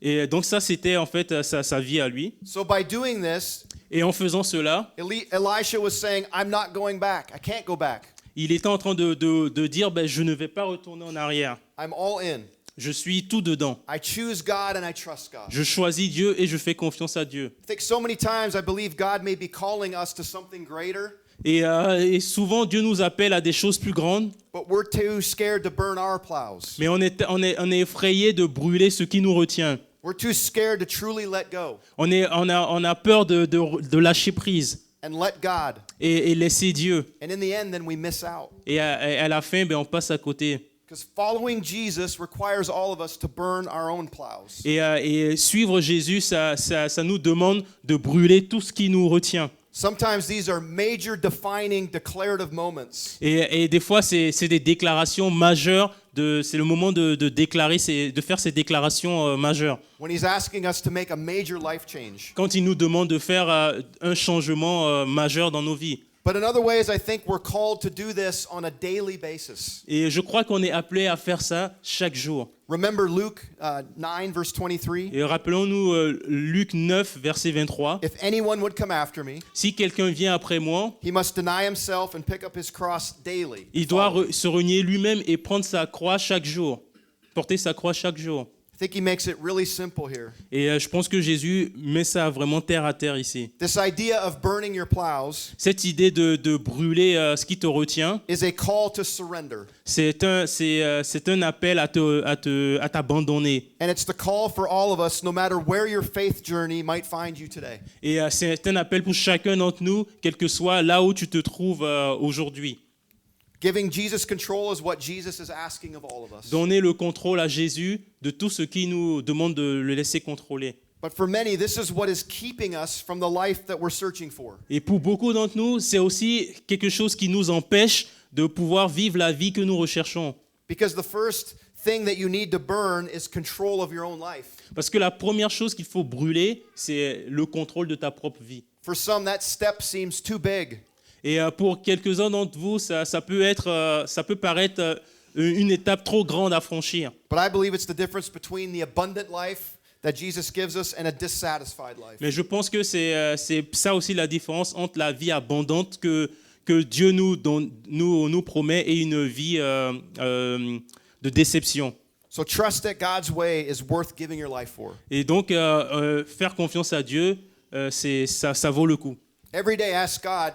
Et donc ça, c'était en fait sa vie à lui. So by doing this, Et en faisant cela, Elisha was saying, I'm not going back. I can't go back. il était en train de dire, je ne vais pas retourner en arrière. I'm all in. Je suis tout dedans. I choose God and I trust God. Je choisis Dieu et je fais confiance à Dieu. I think so many times I believe God may be calling us to something greater, Et souvent, Dieu nous appelle à des choses plus grandes, but we're too scared to burn our plows. mais on est effrayé de brûler ce qui nous retient. We're too scared to truly let go On a peur de lâcher prise and let God. et laisser Dieu. And in the end, then we miss out. Et à la fin, on passe à côté. Because following Jesus requires all of us to burn our own plows. Et suivre Jésus, ça nous demande de brûler tout ce qui nous retient. Sometimes these are major defining declarative moments. Et des fois, c'est des déclarations majeures. C'est le moment de déclarer, de faire ces déclarations majeures. When he's asking us to make a major life change. Quand il nous demande de faire un changement majeur dans nos vies. But in other ways, I think we're called to do this on a daily basis. Et je crois qu'on est appelé à faire ça chaque jour. Remember Luke 9, verse 23? Et rappelons-nous Luc 9, verset 23. If anyone would come after me, Si quelqu'un vient après moi, he must deny himself and pick up his cross daily. il doit se renier lui-même et prendre sa croix chaque jour. Porter sa croix chaque jour. I think he makes it really simple here. Et je pense que Jésus met ça vraiment terre à terre ici. This idea of burning your plows Cette idée de brûler ce qui te retient, is a call to surrender. c'est un appel à t'abandonner. And it's the call for all of us, no matter where your faith journey might find you today. Et c'est un appel pour chacun d'entre nous, quel que soit là où tu te trouves aujourd'hui. Giving Jesus control is what Jesus is asking of all of us. Donner le contrôle à Jésus de tout ce qui nous demande de le laisser contrôler. But for many, this is what is keeping us from the life that we're searching for. Et pour beaucoup d'entre nous, c'est aussi quelque chose qui nous empêche de pouvoir vivre la vie que nous recherchons. Because the first thing that you need to burn is control of your own life. Parce que la première chose qu'il faut brûler, c'est le contrôle de ta propre vie. For some, that step seems too big. Et pour quelques-uns d'entre vous, ça peut paraître une étape trop grande à franchir. But I believe it's the difference between the abundant life that Jesus gives us and a dissatisfied life. Mais je pense que c'est ça aussi la différence entre la vie abondante que Dieu nous promet et une vie de déception. So trust that God's way is worth giving your life for. Et donc, faire confiance à Dieu, ça vaut le coup. Every day, ask God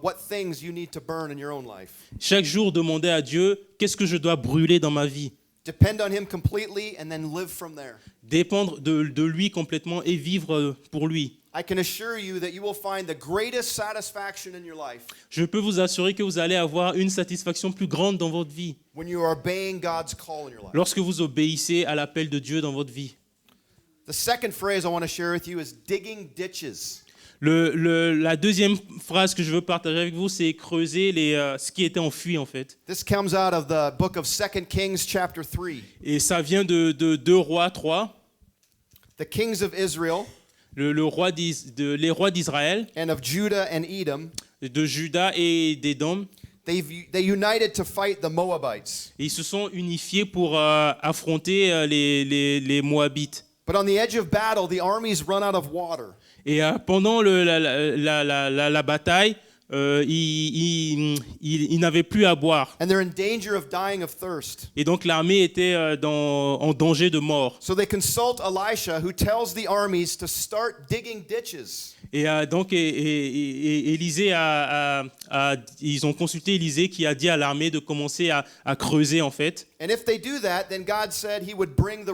what things you need to burn in your own life. Chaque jour, demander à Dieu, qu'est-ce que je dois brûler dans ma vie? Depend on Him completely and then live from there. Dépendre de lui complètement et vivre pour lui. I can assure you that you will find the greatest satisfaction in your life Je peux vous assurer que vous allez avoir une satisfaction plus grande dans votre vie when you are obeying God's call in your life. lorsque vous obéissez à l'appel de Dieu dans votre vie. The second phrase I want to share with you is digging ditches. La deuxième phrase que je veux partager avec vous, c'est creuser ce qui était enfui en fait. This comes out of the book of 2 Kings chapter 3. Et ça vient de 2 Rois 3, The kings of Israel les rois d'Israël, and of Judah and Edom, de Juda et d'Édom. they united to fight the Moabites. Et ils se sont unifiés pour affronter les Moabites. But on the edge of battle, the armies run out of water. Et pendant la bataille, ils n'avaient plus à boire. and they're in danger of dying of thirst. Et donc l'armée était en danger de mort. So they consult Elisha, who tells the armies to start digging ditches. Et donc Élisée ils ont consulté Élisée qui a dit à l'armée de commencer à creuser en fait. And if they do that, then God said he would bring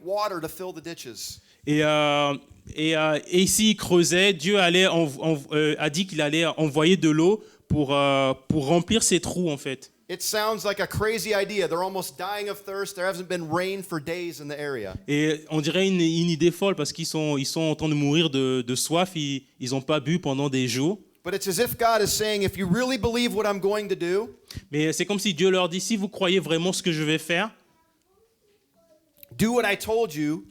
water to fill the ditches. Et s'ils creusaient, Dieu a dit qu'il allait envoyer de l'eau pour remplir ces trous en fait. It sounds like a crazy idea. They're almost dying of thirst. There hasn't been rain for days in the area. Et on dirait une idée folle parce qu'ils sont en train de mourir de soif, ils n'ont pas bu pendant des jours. But it's as if God is saying, if you really believe what I'm going to do, Mais c'est comme si Dieu leur dit, si vous croyez vraiment ce que je vais faire, do what I told you,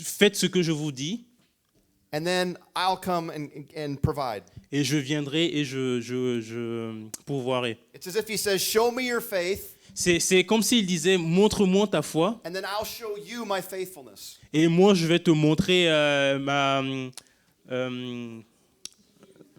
faites ce que je vous dis, and then I'll come and provide. et je viendrai et je pourvoirai. It's as if he says, show me your faith, C'est comme s'il disait, montre-moi ta foi, and then I'll show you my faithfulness. et moi je vais te montrer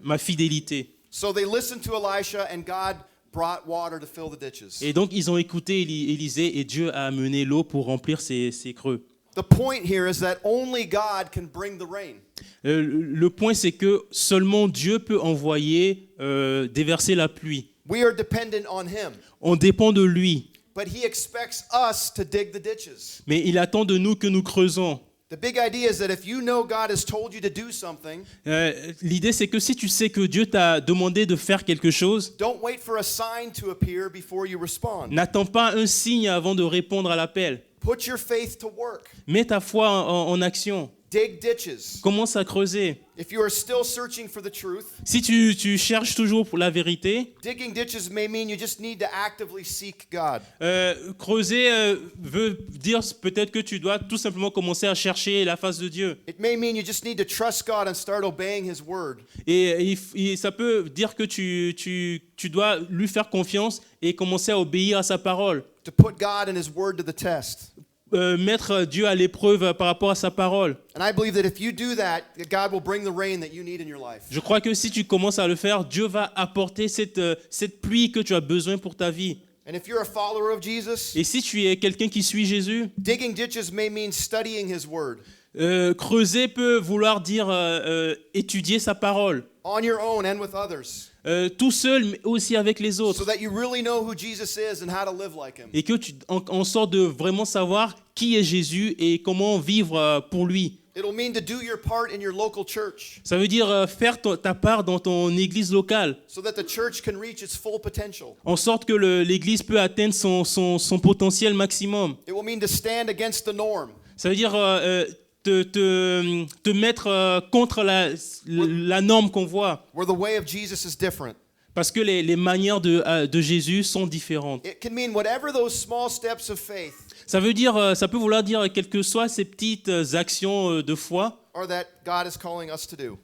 ma fidélité. So they listened to Elisha, and God brought water to fill the ditches. Et donc ils ont écouté Élisée et Dieu a amené l'eau pour remplir ces creux. The point here is that only God can bring the rain. Le point c'est que seulement Dieu peut envoyer, déverser la pluie. We are dependent on him, On dépend de lui, but he expects us to dig the ditches. mais il attend de nous que nous creusons. The big idea is that if you know God has told you to do something, L'idée c'est que si tu sais que Dieu t'a demandé de faire quelque chose, don't wait for a sign to appear before you respond. n'attends pas un signe avant de répondre à l'appel. Put your faith to work. Mets ta foi en action. Dig ditches. Commence à creuser. If you are still searching for the truth, Si tu cherches toujours pour la vérité, digging ditches may mean you just need to actively seek God. creuser veut dire peut-être que tu dois tout simplement commencer à chercher la face de Dieu. It may mean you just need to trust God and start obeying his word. Et ça peut dire que tu dois lui faire confiance et commencer à obéir à sa parole. To put God and his word to the test. Mettre Dieu à l'épreuve par rapport à sa parole. And I believe that if you do that, God will bring the rain that you need in your life. Je crois que si tu commences à le faire, Dieu va apporter cette pluie que tu as besoin pour ta vie. And if you're a follower of Jesus, Et si tu es quelqu'un qui suit Jésus, digging ditches may mean studying his word creuser peut vouloir dire étudier sa parole. on your own and with others, Tout seul, mais aussi avec les so autres. that you really know who Jesus is and how to live like him. Et que tu en sorte de vraiment savoir qui est Jésus et comment vivre pour lui. It'll mean to do your part in your local church Ça veut dire faire ta part dans ton église locale, so that the church can reach its full potential. en sorte que l'église peut atteindre son potentiel maximum. It will mean to stand against the norm, Ça veut dire te mettre contre la norme qu'on voit. where the way of Jesus is different. Parce que les manières de Jésus sont différentes. It can mean whatever those small steps of faith Ça peut vouloir dire, quelles que soient ces petites actions de foi are that God is calling us to do.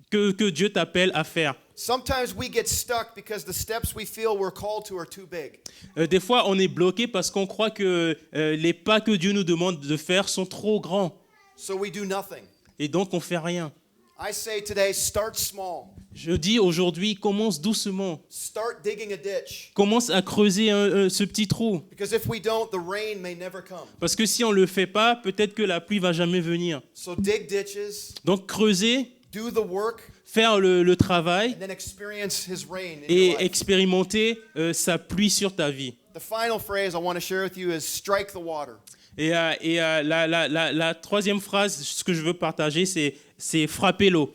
que Dieu t'appelle à faire. Sometimes we get stuck because the steps we feel we're called to are too big. Des fois, on est bloqué parce qu'on croit que les pas que Dieu nous demande de faire sont trop grands. So we do nothing. Et donc, on fait rien. I say today, start small. Je dis aujourd'hui, commence doucement. Start digging a ditch. Commence à creuser ce petit trou. Because if we don't, the rain may never come. Parce que si on ne le fait pas, peut-être que la pluie va jamais venir. So dig ditches, Donc, creuser, do the work, faire le travail and then experience his rain in et your life. expérimenter sa pluie sur ta vie. The final phrase I want to share with you is strike the water. Et la troisième phrase, ce que je veux partager, c'est frapper l'eau.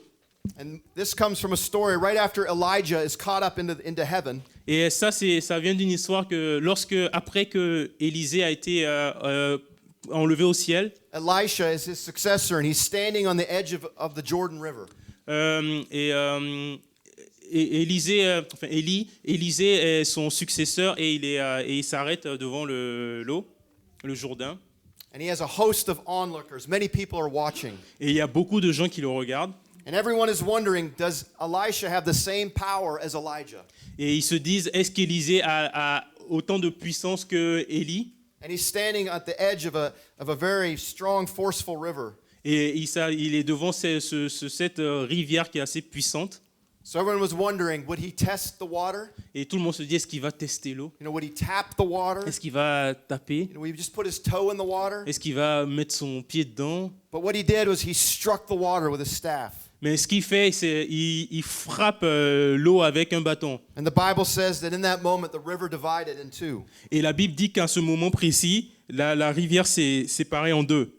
And this comes from a story right after Elijah is caught up into heaven. Et ça vient d'une histoire que après que Élisée a été enlevé au ciel, Elisha is his successor, and he's standing on the edge of the Jordan River. Élisée est son successeur et il s'arrête devant l'eau, le Jourdain. And he has a host of onlookers. Many people are watching. Et il y a beaucoup de gens qui le regardent. And everyone is wondering, does Elisha have the same power as Elijah? Et ils se disent, est-ce qu'Élisée a autant de puissance que Élie? And he's standing at the edge of a very strong, forceful river. Et il est devant cette rivière qui est assez puissante. So everyone was wondering, would he test the water? Et tout le monde se dit, est-ce qu'il va tester l'eau? Would he tap the water? Est-ce qu'il va taper? Would he just put his toe in the water? Est-ce qu'il va mettre son pied dedans? But what he did was he struck the water with his staff. Mais ce qu'il fait, c'est il frappe l'eau avec un bâton. And the Bible says that in that moment the river divided in two. Et la Bible dit qu'à ce moment précis, la rivière s'est séparée en deux.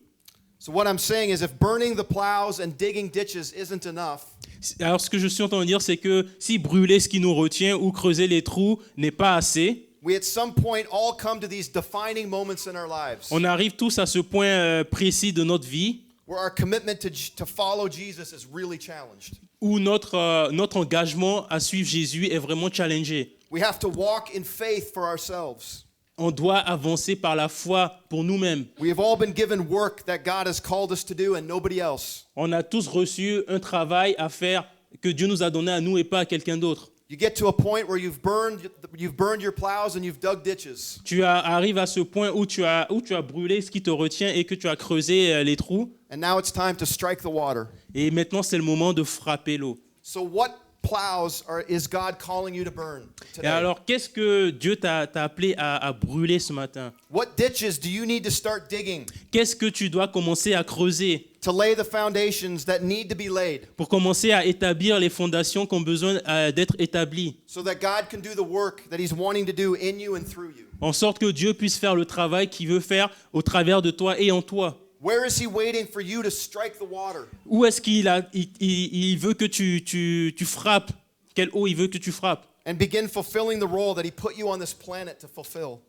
So what I'm saying is if burning the plows and digging ditches isn't enough, Alors ce que je suis en train de dire, c'est que si brûler ce qui nous retient ou creuser les trous n'est pas assez, we at some point all come to these defining moments in our lives on arrive tous à ce point précis de notre vie where our commitment to follow Jesus is really challenged. où notre engagement à suivre Jésus est vraiment challengé. We have to walk in faith for ourselves. On doit avancer par la foi pour nous-mêmes. We have all been given work that God has called us to do and nobody else. On a tous reçu un travail à faire que Dieu nous a donné à nous et pas à quelqu'un d'autre. You get to a point where you've burned your plows and you've dug ditches. Arrives à ce point où tu as brûlé ce qui te retient et que tu as creusé les trous. And now it's time to strike the water. Et maintenant, c'est le moment de frapper l'eau. So what plows is God calling you to burn Et today? alors, qu'est-ce que Dieu t'a appelé à brûler ce matin? What ditches do you need to start digging Qu'est-ce que tu dois commencer à creuser to lay the foundations that need to be laid pour commencer à établir les fondations qui ont besoin d'être établies, so that God can do the work that He's wanting to do in you and through you? en sorte que Dieu puisse faire le travail qu'il veut faire au travers de toi et en toi? Where is He waiting for you to strike the water? Où est-ce qu'il il veut que tu frappes? Quelle eau il veut que tu frappes? And begin fulfilling the role that He put you on this planet to fulfill.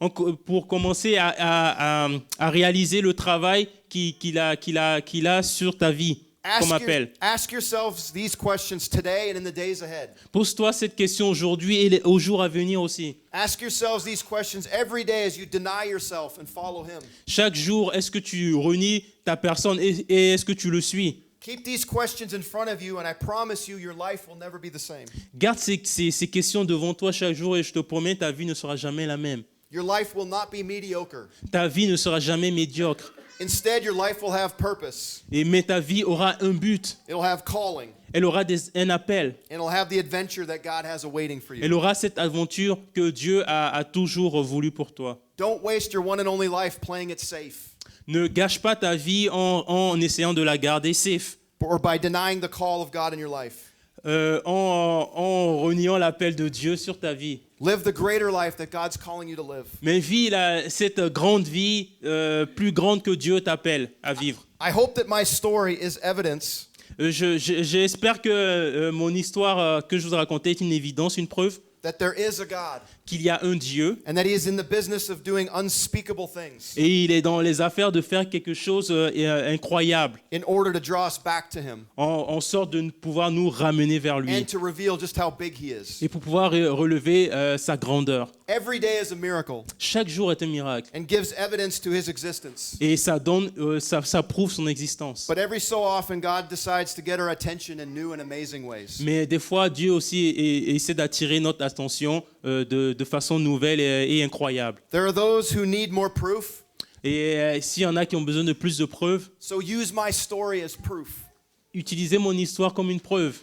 Pour commencer à réaliser le travail qu'il a sur ta vie, comme appel. Ask yourselves these questions today and in the days ahead. Pose-toi cette question aujourd'hui et aux jours à venir aussi. Ask yourselves these questions every day as you deny yourself and follow Him. Chaque jour, est-ce que tu renies ta personne et est-ce que tu le suis? Keep these questions in front of you and I promise you your life will never be the same. Garde ces questions devant toi chaque jour et je te promets, ta vie ne sera jamais la même. Your life will not be mediocre. Ta vie ne sera jamais médiocre. Instead, your life will have purpose. Mais ta vie aura un but. It'll have calling. Elle aura un appel. And it'll have the adventure that God has awaiting for Elle you. aura cette aventure que Dieu a toujours voulu pour toi. Don't waste your one and only life playing it safe Ne gâche pas ta vie en essayant de la garder safe, or by denying the call of God in your life. en reniant l'appel de Dieu sur ta vie. Live the greater life that God's calling you to live. Mais vis cette grande vie plus grande que Dieu t'appelle à vivre. I hope that my story is evidence J'espère que mon histoire que je vous ai racontée est une évidence, une preuve that there is a God qu'il y a un Dieu and that He is in the business of doing unspeakable things et il est dans les affaires de faire quelque chose incroyable in order to draw us back to Him en sorte de pouvoir nous ramener vers lui and to reveal just how big He is. et pour pouvoir relever sa grandeur. Every day is a miracle Chaque jour est un miracle and gives evidence to His existence. et ça prouve son existence. But every so often, God decides to get our attention in new and amazing ways. Mais des fois, Dieu aussi essaie d'attirer notre attention de façon nouvelle et incroyable. There are those who need more proof, Et s'il y en a qui ont besoin de plus de preuves, so use my story as proof. utilisez mon histoire comme une preuve.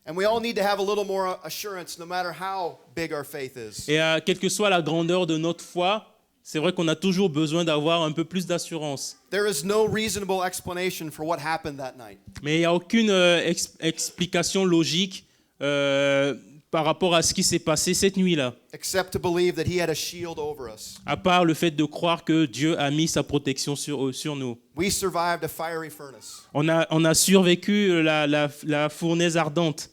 And we all need to have a little more assurance no matter how big our faith is. Et quelle que soit la grandeur de notre foi, c'est vrai qu'on a toujours besoin d'avoir un peu plus d'assurance. There is no reasonable explanation for what happened that night. Mais il n'y a aucune explication logique par rapport à ce qui s'est passé cette nuit-là, Except to believe that He had a shield over us. à part le fait de croire que Dieu a mis sa protection sur nous. We survived a fiery furnace. On a survécu la fournaise ardente.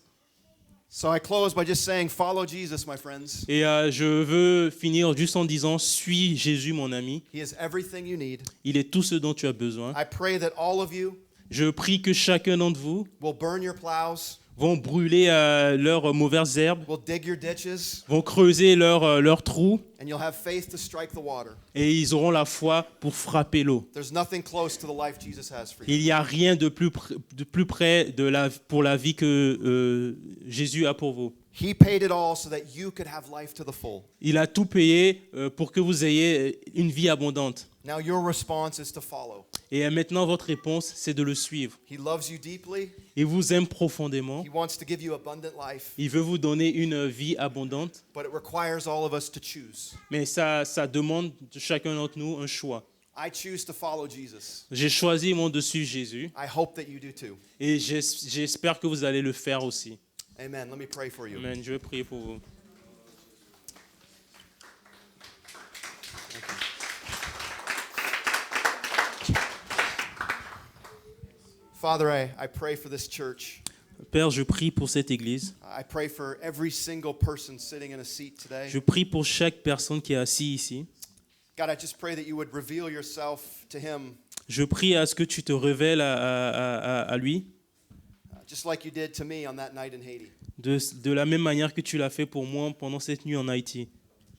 So I close by just saying, follow Jesus, my friends. Et je veux finir juste en disant, suis Jésus, mon ami. He is everything you need. Il est tout ce dont tu as besoin. I pray that all of you Je prie que chacun d'entre vous will burn your plows, vont brûler leurs mauvaises herbes, will dig your ditches, vont creuser leurs trous, and you'll have faith to strike the water. et ils auront la foi pour frapper l'eau. There's nothing close to the life Jesus has for you. Il n'y a rien de plus près pour la vie que Jésus a pour vous. He paid it all so that you could have life to the full. Il a tout payé pour que vous ayez une vie abondante. Now your response is to follow. Et maintenant, votre réponse, c'est de le suivre. He loves you deeply. Il vous aime profondément. He wants to give you abundant life. Il veut vous donner une vie abondante. But it requires all of us to choose. Mais ça demande de chacun d'entre nous un choix. I choose to follow Jesus. J'ai choisi, moi, de suivre Jésus. I hope that you do too. Et j'espère que vous allez le faire aussi. Amen. Let me pray for you. Amen. Je vais prier pour vous. Father, I pray for this church. Père, je prie pour cette église. I pray for every single person sitting in a seat today. Je prie pour chaque personne qui est assise ici. God, I just pray that you would reveal yourself to him, Je prie à ce que tu te révèles à lui, just like you did to me on that night in Haiti. de la même manière que tu l'as fait pour moi pendant cette nuit en Haïti.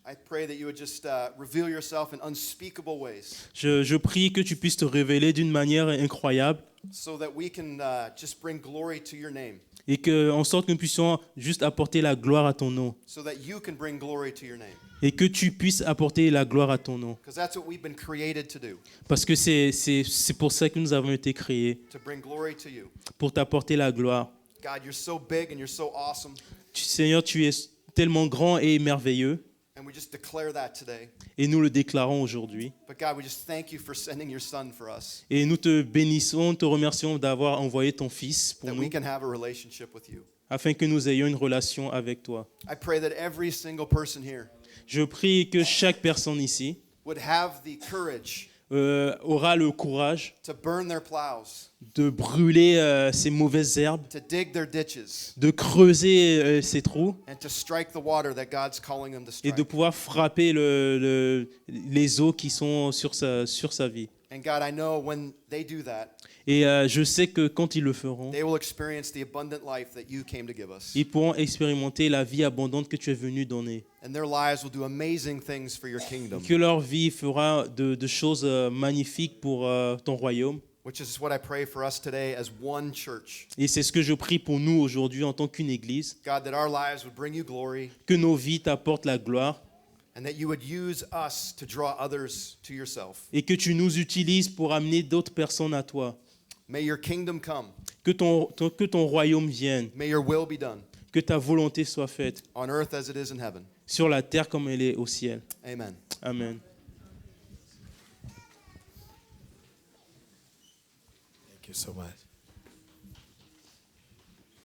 I pray that you would just reveal yourself in unspeakable ways Je prie que tu puisses te révéler d'une manière incroyable so that we can just bring glory to your name, et que, en sorte que nous puissions juste apporter la gloire à ton nom so that you can bring glory to your name. et que tu puisses apporter la gloire à ton nom. Because that's what we've been created to do, Parce que c'est pour ça que nous avons été créés, to bring glory to you. pour t'apporter la gloire. God, you're so big and you're so awesome, Seigneur, tu es tellement grand et merveilleux and we just declare that today. et nous le déclarons aujourd'hui. But God, we just thank you for sending your son for us, Et nous te bénissons, te remercions d'avoir envoyé ton Fils pour that nous, we can have a relationship with you. afin que nous ayons une relation avec toi. I pray that every single person here Je prie que chaque personne ici would have the courage aura le courage to burn their plows, de brûler ces mauvaises herbes, to dig their ditches, de creuser ces trous and to strike the water that God's calling them to et de strike. pouvoir frapper les eaux qui sont sur sa vie. And God, I know when they do that, Et je sais que quand ils le feront, they will experience the abundant life that you came to give us. ils pourront expérimenter la vie abondante que tu es venu donner. And their lives will do amazing things for your kingdom, Que leur vie fera de choses magnifiques pour ton royaume. which is what I pray for us today as one church. Et c'est ce que je prie pour nous aujourd'hui en tant qu'une église. God, that our lives would bring you glory, Que nos vies t'apportent la gloire and that you would use us to draw others to yourself. et que tu nous utilises pour amener d'autres personnes à toi. May your kingdom come. Que ton royaume vienne. May your will be done Que ta volonté soit faite on earth as it is in heaven. sur la terre comme elle est au ciel. Amen. Amen. Thank you so much.